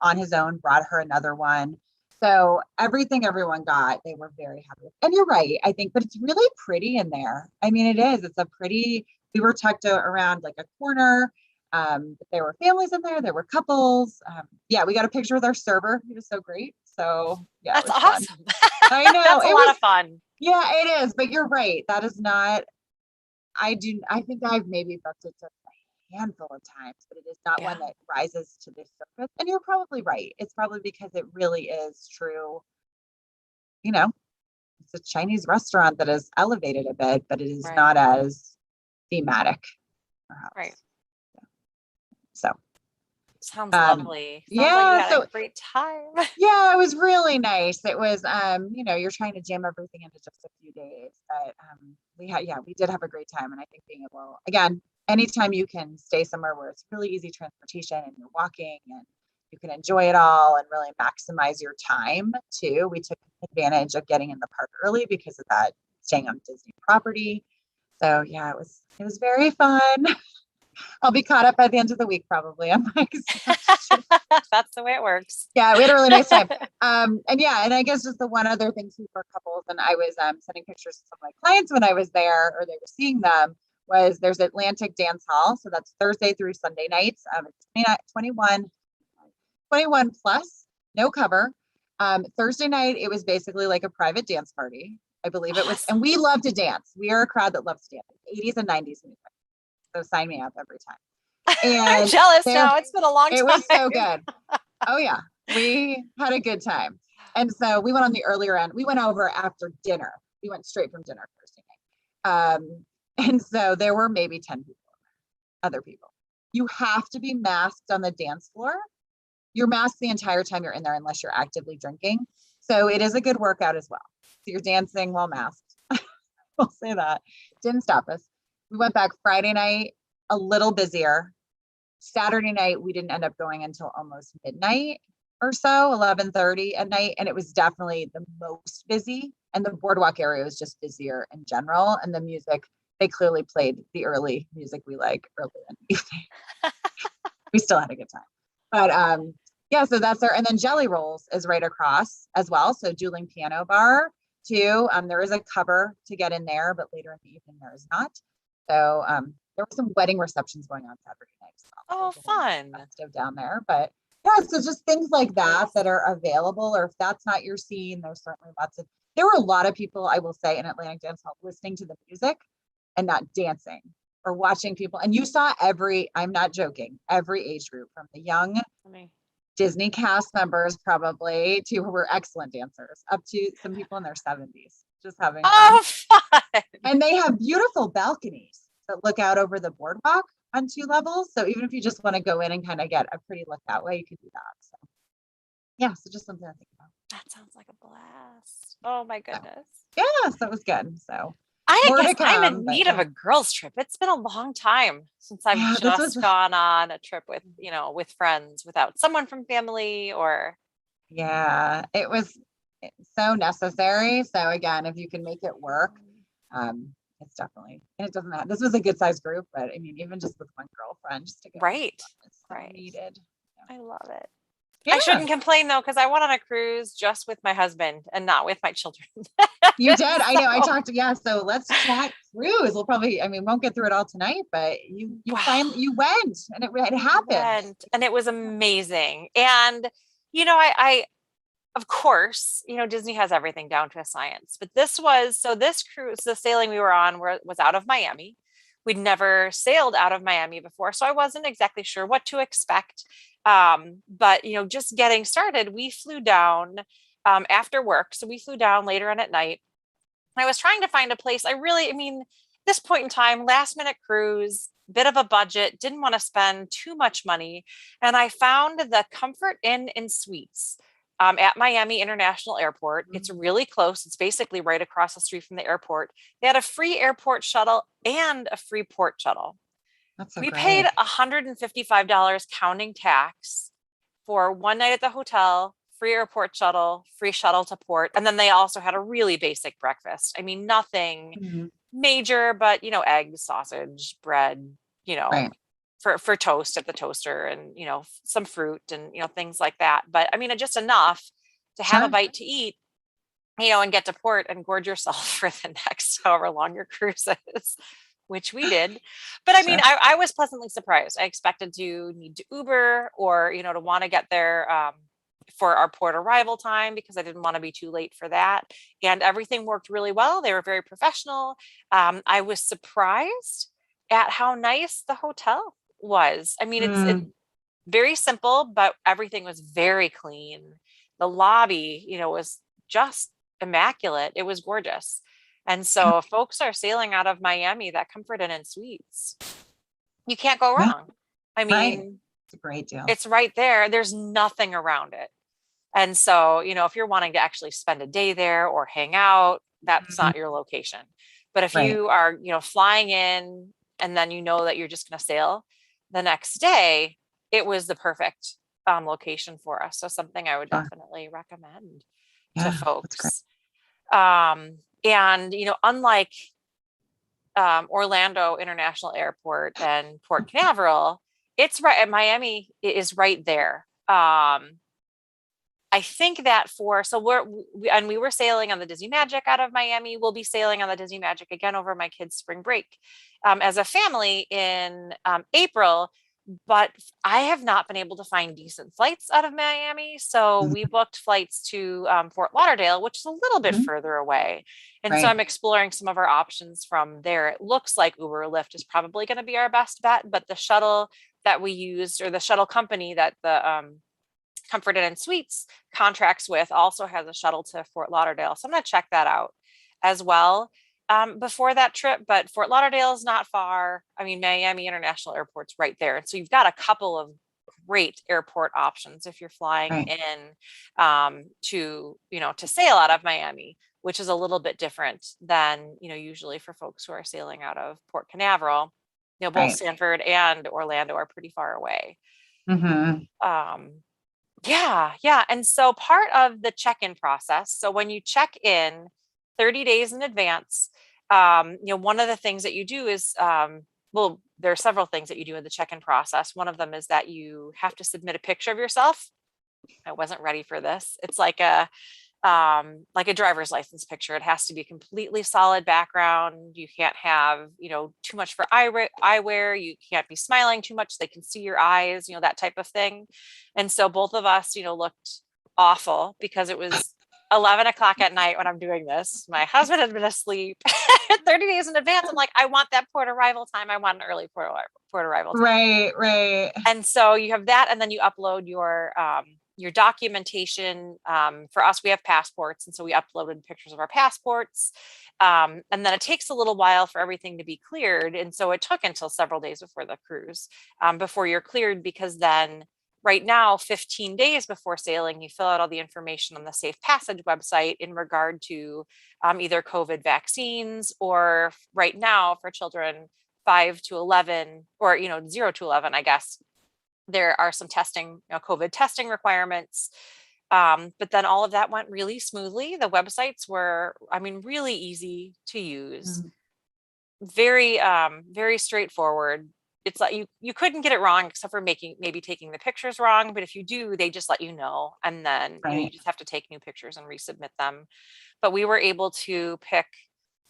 on his own, brought her another one. So everything everyone got, they were very happy with. And you're right, I think, but it's really pretty in there. I mean, it is. It's we were tucked around like a corner. There were families in there. There were couples. We got a picture with our server. He was so great. So yeah, that's awesome. I know. That's a lot of fun. Yeah, it is. But you're right. That is not. I think I've maybe booked it a handful of times, but it is not one that rises to this surface. And you're probably right. It's probably because it really is true. It's a Chinese restaurant that is elevated a bit, but it is not as thematic. Perhaps. Right. So. Sounds lovely. Sounds like you had a great time. Yeah, it was really nice. It was, you're trying to jam everything into just a few days, but we did have a great time. And I think being able, again, anytime you can stay somewhere where it's really easy transportation and you're walking and you can enjoy it all and really maximize your time too. We took advantage of getting in the park early because of that, staying on Disney property. So yeah, it was very fun. I'll be caught up by the end of the week, probably. I'm like, That's the way it works. yeah, we had a really nice time. And yeah, and I guess just the one other thing too for couples, and I was sending pictures to some of my clients when I was there, or they were seeing them, was there's Atlantic Dance Hall. So that's Thursday through Sunday nights. It's 21 plus, no cover. Thursday night, it was basically like a private dance party. I believe it was, and we love to dance. We are a crowd that loves to dance, 80s and 90s music. So sign me up every time. And I'm jealous now. It's been a long time. It was so good. Oh yeah, we had a good time. And so we went on the earlier end. We went over after dinner. We went straight from dinner Thursday night. And so there were maybe 10 people, other people. You have to be masked on the dance floor. You're masked the entire time you're in there unless you're actively drinking. So it is a good workout as well. So you're dancing while masked. I'll say that. Didn't stop us. We went back Friday night, a little busier. Saturday night, we didn't end up going until almost midnight or so, 11:30 at night. And it was definitely the most busy. And the boardwalk area was just busier in general. And the music, they clearly played the early music we like early in the evening. We still had a good time. But yeah, so that's our, and then Jelly Rolls is right across as well. So dueling piano bar too. There is a cover to get in there, but later in the evening there is not. So there were some wedding receptions going on Saturday night as well. Oh, fun. Festive down there, but yeah, so just things like that that are available, or if that's not your scene, there's certainly there were a lot of people, I will say, in Atlantic Dance Hall listening to the music and not dancing or watching people. And you saw I'm not joking, every age group, from the young Disney cast members probably to who were excellent dancers, up to some people in their 70s, just having fun. And they have beautiful balconies that look out over the boardwalk on 2 levels. So even if you just want to go in and kind of get a pretty look that way, you could do that. So yeah, so just something to think about. That sounds like a blast. Oh my goodness. So, yeah, so it was good. So I'm in need of a girls trip. It's been a long time since I've just gone on a trip with, with friends without someone from family or. Yeah, it was so necessary. So again, if you can make it work, it's definitely, and it doesn't matter. This was a good sized group, but I mean, even just with one girlfriend, just to go. Right. So needed. Yeah. I love it. Yeah. I shouldn't complain though, because I went on a cruise just with my husband and not with my children. You did. I know. I talked to, so let's chat cruise. We'll probably, won't get through it all tonight, but you went and it happened. And it was amazing. And, I of course, Disney has everything down to a science, but this cruise, the sailing we were on was out of Miami. We'd never sailed out of Miami before, so I wasn't exactly sure what to expect. But, just getting started, we flew down after work. So we flew down later on at night. I was trying to find a place. This point in time, last minute cruise, bit of a budget, didn't want to spend too much money. And I found the Comfort Inn and Suites at Miami International Airport. It's really close. It's basically right across the street from the airport. They had a free airport shuttle and a free port shuttle. We paid $155 counting tax for one night at the hotel, free airport shuttle, free shuttle to port. And then they also had a really basic breakfast. Nothing major, but, eggs, sausage, bread, for toast at the toaster and, some fruit and, things like that. But just enough to have a bite to eat, and get to port and gorge yourself for the next however long your cruise is, which we did. But I was pleasantly surprised. I expected to need to Uber or, to want to get there for our port arrival time because I didn't want to be too late for that. And everything worked really well. They were very professional. I was surprised at how nice the hotel was. It's very simple, but everything was very clean. The lobby, was just immaculate. It was gorgeous. And so if folks are sailing out of Miami, that Comfort Inn and Suites, you can't go wrong. It's a great deal. It's right there. There's nothing around it. And so, if you're wanting to actually spend a day there or hang out, that's not your location. But if you are, flying in and then that you're just going to sail the next day, it was the perfect location for us. So something I would definitely recommend to folks. And, unlike Orlando International Airport and Port Canaveral, it's right at Miami is right there. I think that we were sailing on the Disney Magic out of Miami. We'll be sailing on the Disney Magic again over my kids' spring break as a family in April. But I have not been able to find decent flights out of Miami. So we booked flights to Fort Lauderdale, which is a little bit further away. And so I'm exploring some of our options from there. It looks like Uber or Lyft is probably going to be our best bet, but the shuttle that we used, or the shuttle company that the Comfort Inn and Suites contracts with, also has a shuttle to Fort Lauderdale. So I'm going to check that out as well before that trip. But Fort Lauderdale is not far. I mean, Miami International Airport's right there. And so you've got a couple of great airport options if you're flying in to sail out of Miami, which is a little bit different than, usually for folks who are sailing out of Port Canaveral. Both Sanford and Orlando are pretty far away. Yeah. And so part of the check-in process, so when you check in 30 days in advance, one of the things that you do is, there are several things that you do in the check-in process. One of them is that you have to submit a picture of yourself. I wasn't ready for this. It's like a driver's license picture. It has to be completely solid background. You can't have, too much for eyewear. You can't be smiling too much. They can see your eyes, that type of thing. And so both of us, looked awful because it was 11 o'clock at night when I'm doing this. My husband had been asleep 30 days in advance. I'm like, I want that port arrival time. I want an early port arrival time. Right. And so you have that, and then you upload your documentation. For us, we have passports. And so we uploaded pictures of our passports. And then it takes a little while for everything to be cleared. And so it took until several days before the cruise, before you're cleared, because then right now, 15 days before sailing, you fill out all the information on the Safe Passage website in regard to either COVID vaccines, or right now for children 5 to 11, or 0 to 11, I guess, there are some testing, COVID testing requirements. But then all of that went really smoothly. The websites were, really easy to use. Very, very straightforward. It's like you couldn't get it wrong except for maybe taking the pictures wrong. But if you do, they just let you know. And then you just have to take new pictures and resubmit them. But we were able to pick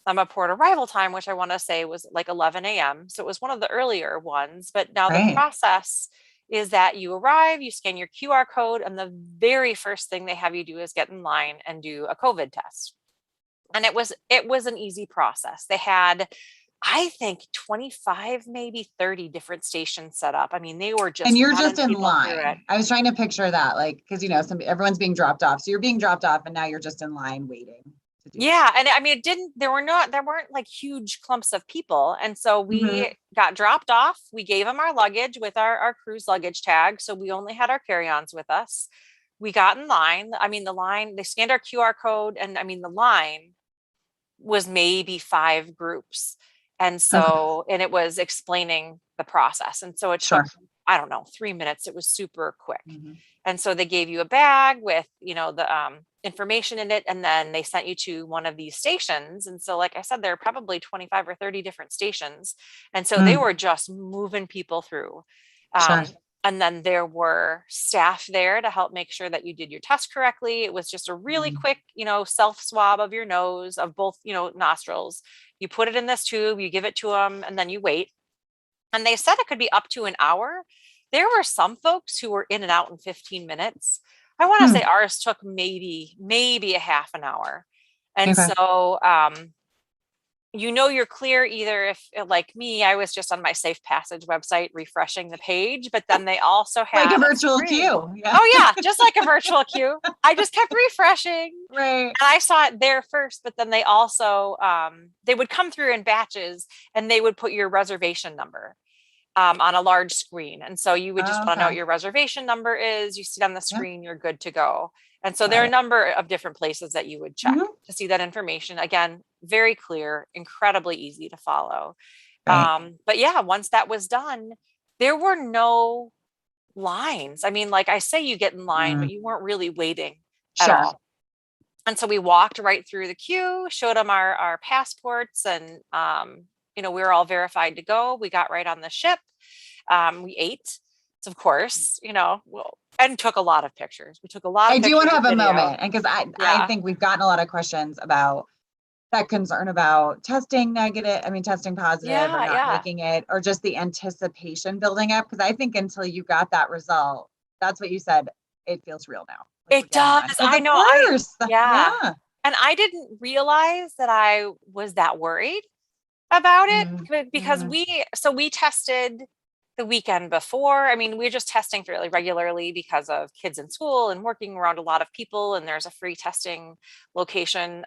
a port arrival time, which I want to say was like 11 a.m. So it was one of the earlier ones. But now the process is that you arrive, you scan your QR code, and the very first thing they have you do is get in line and do a COVID test. And it was an easy process. They had, I think, 25, maybe 30 different stations set up. They were just, and you're just in line. I was trying to picture that, like, because everyone's being dropped off. So you're being dropped off, and now you're just in line waiting. Yeah. And there weren't like huge clumps of people. And so we got dropped off. We gave them our luggage with our cruise luggage tag. So we only had our carry-ons with us. We got in line. They scanned our QR code, and the line was maybe 5 groups. And so, and it was explaining the process. And so it took, I don't know, 3 minutes. It was super quick. And so they gave you a bag with, the information in it. And then they sent you to one of these stations. And so, like I said, there are probably 25 or 30 different stations. And so they were just moving people through. And then there were staff there to help make sure that you did your test correctly. It was just a really quick, self swab of your nose, of both, nostrils. You put it in this tube, you give it to them, and then you wait. And they said it could be up to an hour. There were some folks who were in and out in 15 minutes. I want to say ours took maybe a half an hour. And so, you're clear either if, like me, I was just on my Safe Passage website refreshing the page, but then they also had like a virtual queue. Yeah. Oh yeah, just like a virtual queue. I just kept refreshing. Right. And I saw it there first, but then they also, they would come through in batches, and they would put your reservation number on a large screen. And so you would just want to know what your reservation number is. You see it on the screen, you're good to go. And so there are a number of different places that you would check to see that information. Again, very clear, incredibly easy to follow. But yeah, once that was done, there were no lines. Like I say, you get in line, but you weren't really waiting at all. And so we walked right through the queue, showed them our passports, and we were all verified to go. We got right on the ship. We ate, of course, and took a lot of pictures. We took a lot of I pictures. do want to have a video. moment, and because I Yeah. think we've gotten a lot of questions about that concern about testing positive or not making it, or just the anticipation building up. Because I think until you got that result, that's what you said, it feels real now. It does. I know. Yeah. And I didn't realize that I was that worried about it because we tested the weekend before. I mean, we're just testing fairly regularly because of kids in school and working around a lot of people. And there's a free testing location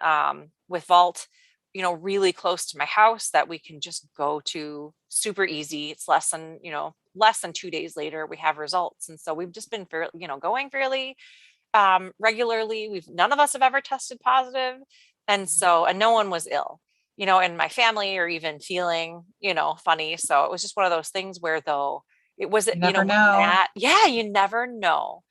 with Vault, really close to my house that we can just go to super easy. It's less than 2 days later, we have results. And so we've just been going fairly regularly. None of us have ever tested positive. And no one was ill, in my family or even feeling, funny. So it was just one of those things where though it was, you never know. You never know.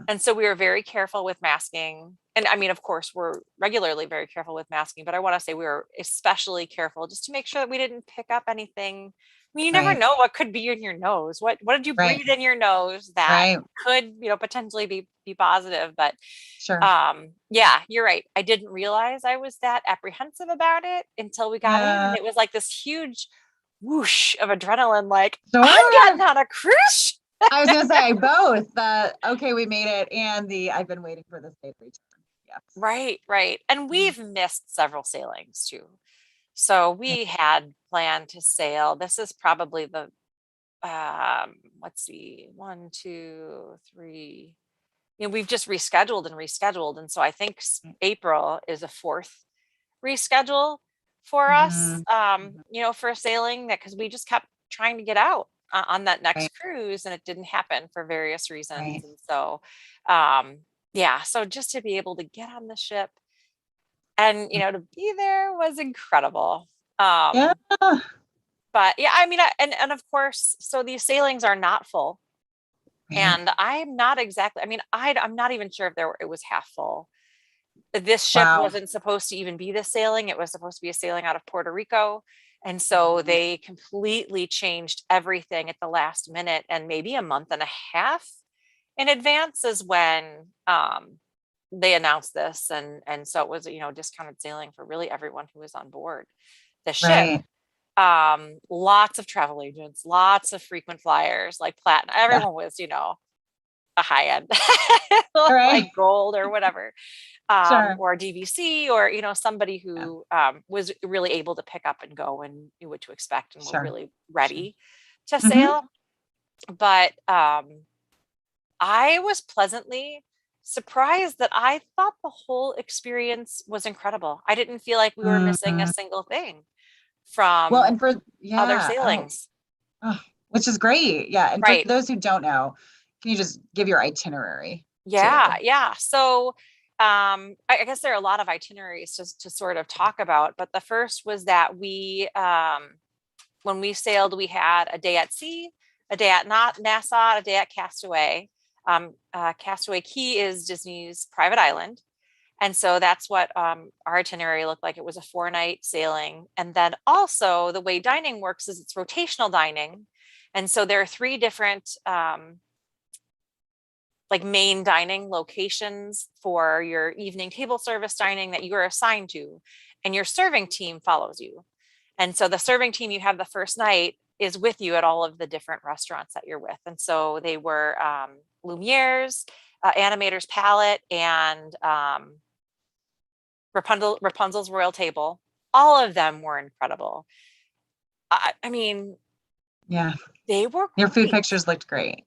And so we were very careful with masking. And I mean, of course, we're regularly very careful with masking, but I want to say we were especially careful just to make sure that we didn't pick up anything. I mean, you never know what could be in your nose. What did you breathe in your nose that could, potentially be positive? But sure. Yeah, you're right. I didn't realize I was that apprehensive about it until we got in. And it was like this huge whoosh of adrenaline, like, I'm getting on a cruise. I was gonna say both okay, we made it, and I've been waiting for this day to return. Yes. Right. And we've missed several sailings too. So we had planned to sail. This is probably the let's see, 1, 2, 3. We've just rescheduled. And so I think April is a 4th reschedule for us, for sailing that, because we just kept trying to get out on that next cruise, and it didn't happen for various reasons. And so, so just to be able to get on the ship and, to be there was incredible. But yeah, I mean, and of course, so these sailings are not full. And I'm not exactly, I mean, I'm not even sure if it was half full. This ship wasn't supposed to even be the sailing. It was supposed to be a sailing out of Puerto Rico. And so they completely changed everything at the last minute, and maybe a month and a half in advance is when they announced this. And so it was, discounted sailing for really everyone who was on board the ship. Lots of travel agents, lots of frequent flyers, like platinum. Everyone was, a high end, like gold or whatever, or DVC, or, somebody who was really able to pick up and go and knew what to expect and were really ready to sail. But I was pleasantly surprised that I thought the whole experience was incredible. I didn't feel like we were missing a single thing from other sailings. Which is great. Yeah. And for those who don't know, can you just give your itinerary? Yeah. So I guess there are a lot of itineraries to sort of talk about, but the first was that when we sailed, we had a day at sea, a day at Nassau, a day at Castaway. Castaway Key is Disney's private island. And so that's what our itinerary looked like. It was a 4-night sailing. And then also the way dining works is it's rotational dining. And so there are 3 different like main dining locations for your evening table service dining that you are assigned to, and your serving team follows you. And so the serving team you have the first night is with you at all of the different restaurants that you're with. And so they were Lumiere's, Animator's Palette, and Rapunzel's Royal Table. All of them were incredible. I mean, they were great. Your food pictures looked great.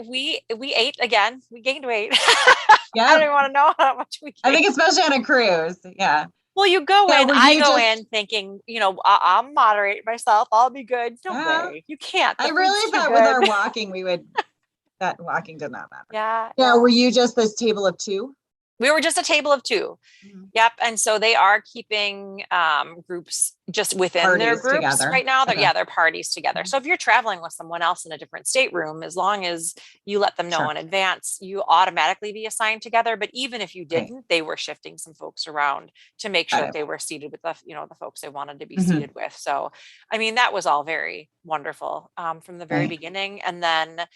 We ate again. We gained weight. I don't even want to know how much we gained. I think especially on a cruise. Well, you go in, I go in thinking, I'll moderate myself. I'll be good. No way. You can't. I really thought with our walking, that walking did not matter. Yeah. Were you just this table of 2? We were just a table of two. Mhm. Yep. And so they are keeping groups just within their Parties groups together. right now. Okay. They're parties together. Mhm. So if you're traveling with someone else in a different stateroom, as long as you let them know Sure. in advance, you automatically be assigned together. But even if you Right. didn't, they were shifting some folks around to make sure Got that it. they were seated with the, the folks they wanted to be Mhm. seated with. So, I mean, that was all very wonderful from the very Right. beginning. And then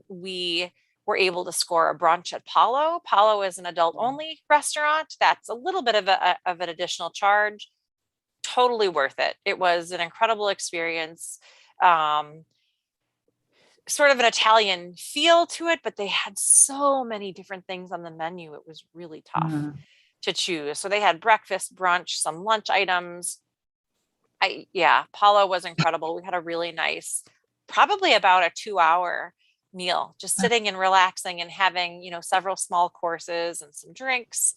we were able to score a brunch at Palo. Palo is an adult only restaurant. That's a little bit of an additional charge. Totally worth it. It was an incredible experience. Sort of an Italian feel to it, but they had so many different things on the menu. It was really tough Mhm. to choose. So they had breakfast, brunch, some lunch items. Palo was incredible. We had a really nice, probably about a 2-hour meal, just sitting and relaxing and having, several small courses and some drinks.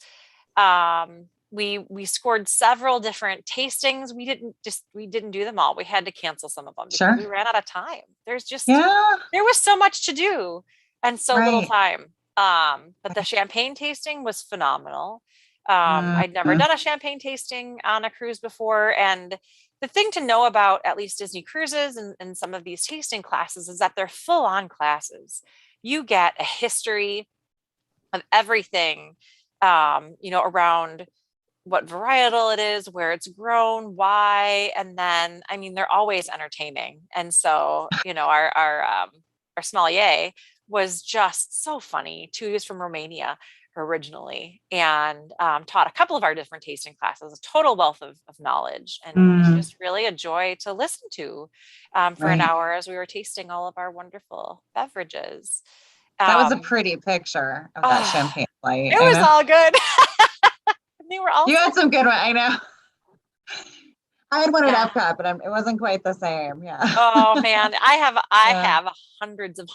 We scored several different tastings. We didn't do them all. We had to cancel some of them because Sure. we ran out of time. Yeah. There was so much to do and so little Right. time. But the champagne tasting was phenomenal. I'd never Mhm. done a champagne tasting on a cruise before. And the thing to know about at least Disney cruises and some of these tasting classes is that they're full on classes. You get a history of everything, around what varietal it is, where it's grown, why, and then, I mean, they're always entertaining. And so, our sommelier was just so funny too. He was from Romania originally and taught a couple of our different tasting classes, a total wealth of knowledge, and was Mm. just really a joy to listen to for an Right. hour as we were tasting all of our wonderful beverages. That was a Um, pretty picture of that oh, champagne flight. it I was know. all good. They were You also, had some good one. I know. I had one at yeah. Epcot, but it wasn't quite the same. Yeah. Oh man, I Yeah. have hundreds of,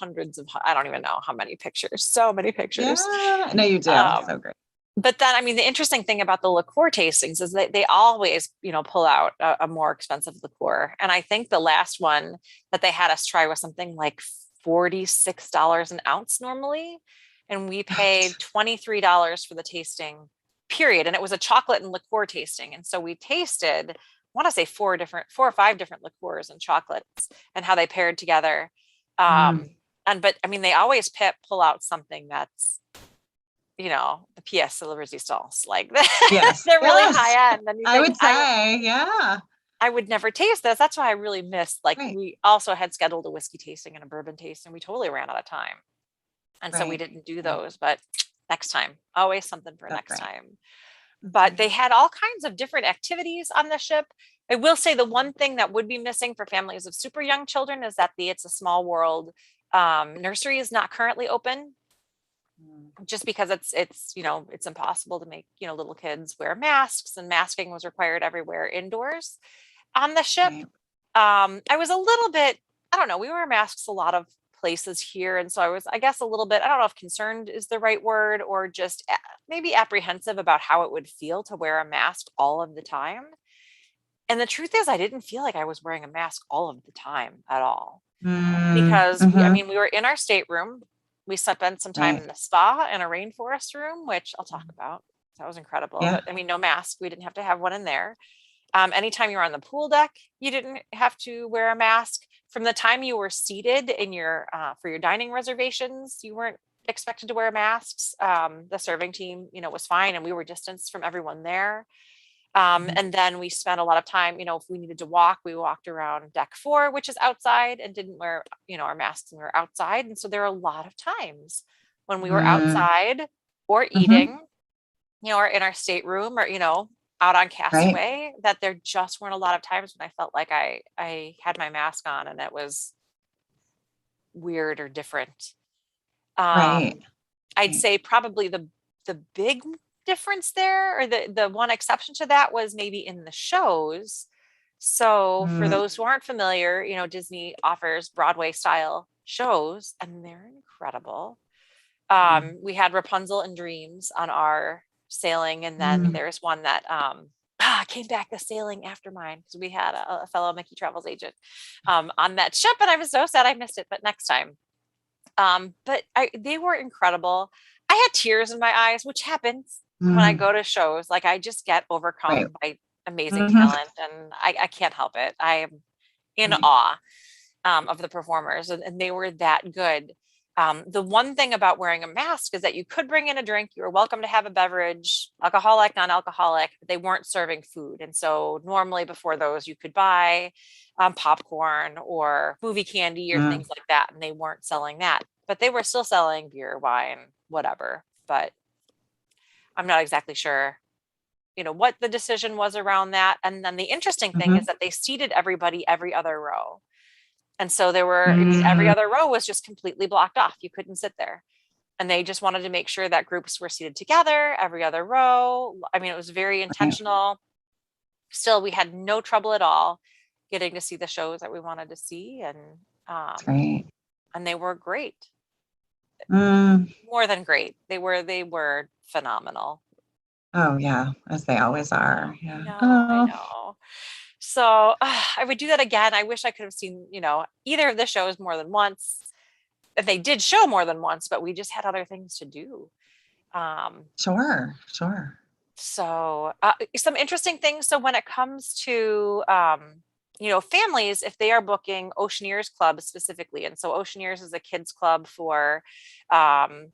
I don't even know how many pictures, so many pictures. Yeah. No, you do. Um, So great. but then, I mean, the interesting thing about the liqueur tastings is that they always, pull out a more expensive liqueur. And I think the last one that they had us try was something like $46 an ounce normally. And we paid $23 for the tasting, period. And it was a chocolate and liqueur tasting. And so we tasted, I want to say four or five different liqueurs and chocolates and how they paired together. Mm. But I mean, they always pull out something that's, the pièce de la resistance, like Yes. they're really Yes. high end. And you I think would say, yeah. I would never taste this. That's why I really missed. Like Right. we also had scheduled a whiskey tasting and a bourbon tasting. We totally ran out of time, and so we Right. didn't do Right. those. But next time, always something for That's next right. time. That's But right. they had all kinds of different activities on the ship. I will say the one thing that would be missing for families of super young children is that the It's a Small World nursery is not currently open, Mm. just because it's impossible to make little kids wear masks, and masking was required everywhere indoors on the ship. Right. I was a little bit, I don't know, we wear masks a lot of places here, and so I was, I guess, a little bit, I don't know if concerned is the right word, or just maybe apprehensive about how it would feel to wear a mask all of the time. And the truth is, I didn't feel like I was wearing a mask all of the time at all, Mm. because I Hmm. mean, we were in our stateroom. We spent some time Right. in the spa and a rainforest room, which I'll talk about. That was incredible. Yeah. But I mean, no mask. We didn't have to have one in there. Anytime you were on the pool deck, you didn't have to wear a mask. From the time you were seated in your for your dining reservations, you weren't expected to wear masks. The serving team, was fine, and we were distanced from everyone there. Mhm. And then we spent a lot of time, if we needed to walk, we walked around deck 4, which is outside, and didn't wear, our masks when we were outside. And so there are a lot of times when we were Mm. outside or Hmm. eating, or in our stateroom, or, out on Right. Castaway, that there just weren't a lot of times when I felt like I had my mask on and it was weird or different. Right. Um, I'd Right. say probably the big difference there, or the one exception to that, was maybe in the shows. So for Mm. those who aren't familiar, Disney offers Broadway style shows, and they're incredible. Mm. We had Rapunzel and Dreams on our sailing, and then Mm. there's one that came back the sailing after mine, because we had a fellow Mickey Travels agent on that ship, and I was so sad I missed it, but next time. But they were incredible. I had tears in my eyes, which happens when I go to shows. Like I just get Right. overcome by amazing Mhm. talent, and I can't help it. I am in Right. awe of the performers, and they were that good. The one thing about wearing a mask is that you could bring in a drink. You were welcome to have a beverage, alcoholic, non-alcoholic, but they weren't serving food. And so normally before those, you could buy popcorn or movie candy or Mm. things like that, and they weren't selling that. But they were still selling beer, wine, whatever. But I'm not exactly sure, what the decision was around that. And then the interesting thing is Mhm. that they seated everybody every other row. And so there were, I mean, every Mm. other row was just completely blocked off. You couldn't sit there. And they just wanted to make sure that groups were seated together every other row. I mean, it was very Right. intentional. Still, we had no trouble at all getting to see the shows that we wanted to see. That's Um, great. and they were great. Mm. More than great. They were phenomenal. Oh yeah, as they always are. I Yeah. know, I Oh, know. So I would do that again. I wish I could have seen, either of the shows more than once. They did show more than once, but we just had other things to do. Um, sure, sure. so some interesting things. So when it comes to, families, if they are booking Oceaneers Club specifically, and so Oceaneers is a kids club for um,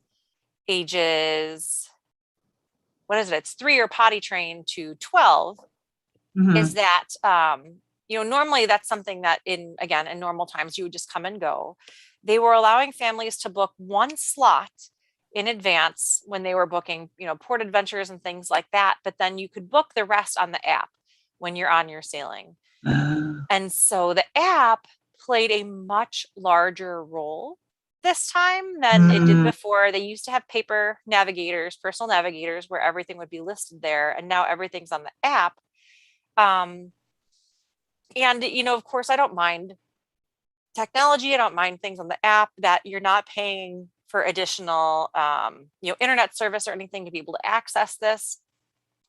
ages, what is it? It's 3 or potty trained to 12. Is Mhm. that, normally that's something that again, in normal times, you would just come and go. They were allowing families to book one slot in advance when they were booking, port adventures and things like that. But then you could book the rest on the app when you're on your sailing. Uh, And so the app played a much larger role this time than it did mm. before. They used to have paper navigators, personal navigators, where everything would be listed there. And now everything's on the app. Um, and, of course, I don't mind technology. I don't mind things on the app that you're not paying for additional, internet service or anything to be able to access this.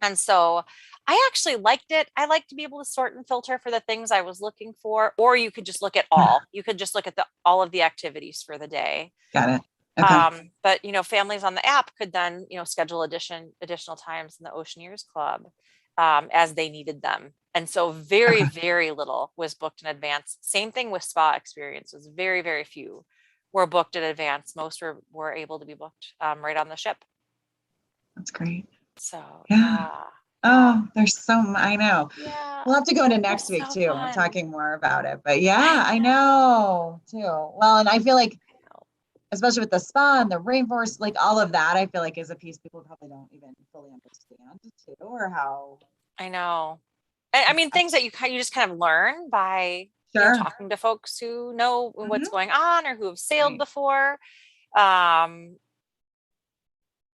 And so I actually liked it. I like to be able to sort and filter for the things I was looking for, or you could just look at all. You could just look at all of the activities for the day. Got it. Okay. But families on the app could then schedule additional times in the Oceaneers Club as they needed them. And so very, Okay. very little was booked in advance. Same thing with spa experiences. Very, very few were booked in advance. Most were able to be booked right on the ship. That's great. So Yeah. yeah, Oh, there's so I know. yeah. We'll have to go into It was next week so too. We're fun. talking more about it. But I yeah, I know. know too. Well, and I feel like, I know. especially with the spa and the rainforest, like all of that, I feel like is a piece people probably don't even fully understand too, or how. I know. I mean, things that you just kind of learn by, Sure. talking to folks who know what's Mhm. going on or who have sailed Right. before. Um,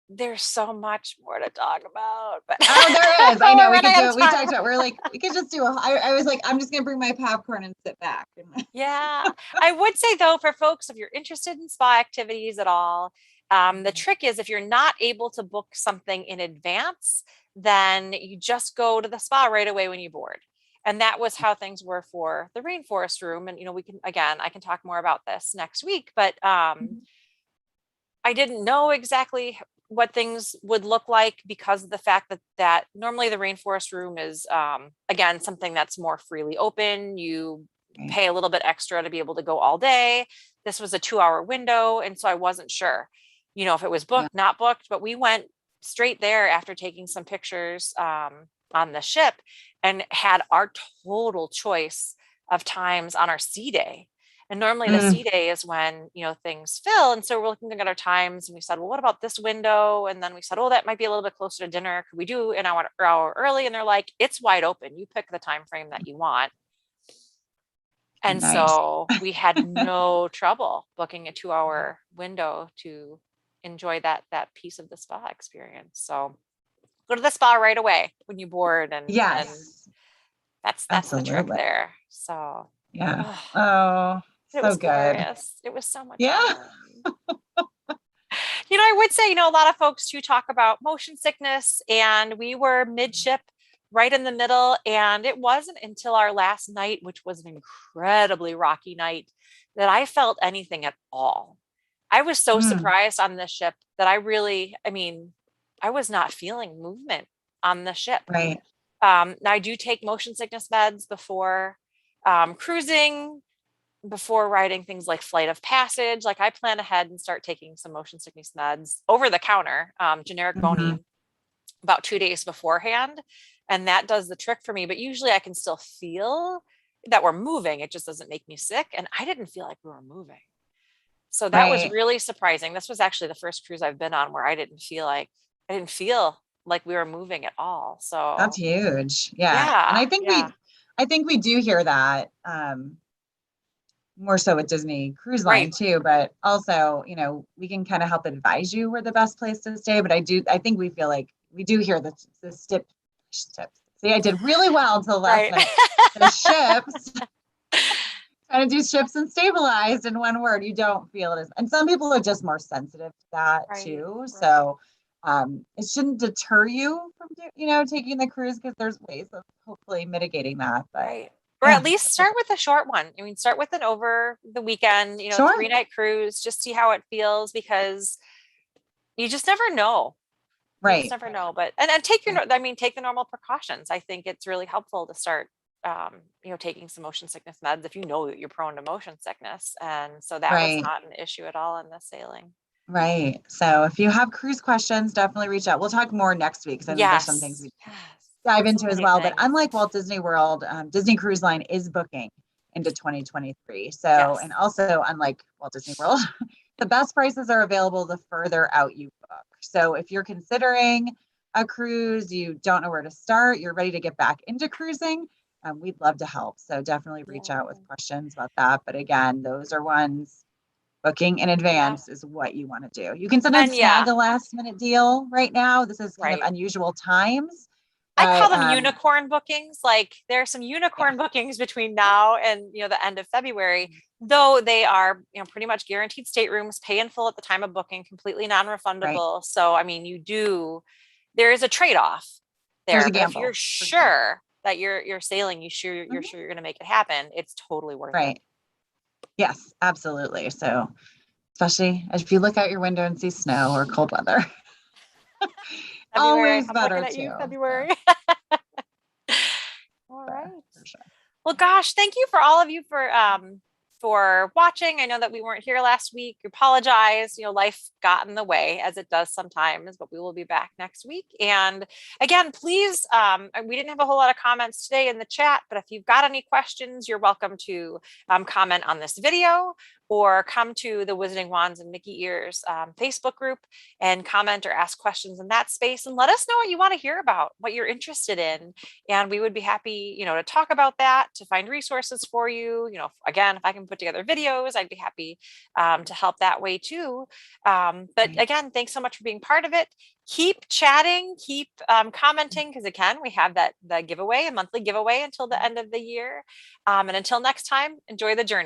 there's so much more to talk about, but Oh, there is. I know. we're We could running out do of it. We talked time. about. We're like, we could just do. I was like, I'm just gonna bring my popcorn and sit back. Yeah. I would say though, for folks, if you're interested in spa activities at all, the trick is if you're not able to book something in advance, then you just go to the spa right away when you board. And that was how things were for the rainforest room. And we can, again, I can talk more about this next week, but Mhm. I didn't know exactly what things would look like because of the fact that normally the rainforest room is again something that's more freely open. You Right. pay a little bit extra to be able to go all day. This was a 2-hour window, and so I wasn't sure, if it was Yeah. booked, not booked. But we went straight there after taking some pictures on the ship and had our total choice of times on our sea day. And normally the Mm. sea day is when, things fill. And so we're looking at our times and we said, well, what about this window? And then we said, oh, that might be a little bit closer to dinner. Could we do an hour early? And they're like, it's wide open. You pick the time frame that you want. And Nice. so we had no trouble booking a 2-hour window to enjoy that piece of the spa experience. So go to the spa right away when you board and Yes. that's the trick Absolutely. there. So Yeah. oh, Oh, it so was good. glorious. It was so much Yeah. fun. I would say, a lot of folks too talk about motion sickness, and we were midship right in the middle. And it wasn't until our last night, which was an incredibly rocky night, that I felt anything at all. I was so Mm, surprised on this ship that I was not feeling movement on the ship. right. Now I do take motion sickness meds before cruising, before writing things like Flight of Passage. Like I plan ahead and start taking some motion sickness meds over the counter, generic Mhm. Bonine, about 2 days beforehand. And that does the trick for me. But usually I can still feel that we're moving. It just doesn't make me sick. And I didn't feel like we were moving. So that was Right. really surprising. This was actually the first cruise I've been on where I didn't feel like we were moving at all. That's So huge. Yeah. And yeah, yeah, I think we do hear that more so with Disney Cruise right. Line too, but also, we can kind of help advise you where the best place to stay. But I think we feel like we do hear the tips. See, I did really well until the last Right. minute. The ships, trying to do ships and stabilized in one word. You don't feel it as, and some people are just more sensitive to that Right. too. Right. So it shouldn't deter you from, taking the cruise because there's ways of hopefully mitigating that. But Right. Or yeah, at least start with a short one. I mean, start with an over the weekend, sure. 3 night cruise, just see how it feels because you just never know. You just Right. never know. But and take Right. take the normal precautions. I think it's really helpful to start taking some motion sickness meds if you know that you're prone to motion sickness. And so that was Right. not an issue at all in the sailing. Right. So if you have cruise questions, definitely reach out. We'll talk more next week because I think there's some things Yes. we Yes. dive So into as many well. But things. unlike Walt Disney World, Disney Cruise Line is booking into 2023. So, and Yes. also unlike Walt Disney World, the best prices are available the further out you book. So if you're considering a cruise, you don't know where to start, you're ready to get back into cruising, we'd love to help. So definitely reach out with Yeah. questions about that. But again, those are ones booking in Yeah. advance is what you want to do. You can And sometimes snag yeah, a last minute deal right now. This is kind of right. unusual times, I call but them unicorn bookings. Like there are some yeah, unicorn bookings between now and the end of February, though they are pretty much guaranteed staterooms, pay in full at the time of booking, completely right. non-refundable. So I mean, there is a trade-off There's there, a but if you're gamble for sure. sure that you're sailing, you're Mhm. sure you're going to make it happen, it's totally worth it. Right. Yes, absolutely. So, especially as if you look out your window and see snow or cold weather, February. always I'm looking better at you, too. So, February. All right. for sure. Well, gosh, thank you for all of you for watching. I know that we weren't here last week. We apologize. Life got in the way as it does sometimes, but we will be back next week. And again, please, we didn't have a whole lot of comments today in the chat, but if you've got any questions, you're welcome to comment on this video or come to the Wizarding Wands and Mickey Ears Facebook group and comment or ask questions in that space and let us know what you want to hear about, what you're interested in. And we would be happy, to talk about that, to find resources for you. Again, if I can put together videos, I'd be happy to help that way too. But Right. again, thanks so much for being part of it. Keep chatting, keep commenting, because again, we have the giveaway, a monthly giveaway until the end of the year. And until next time, enjoy the journey.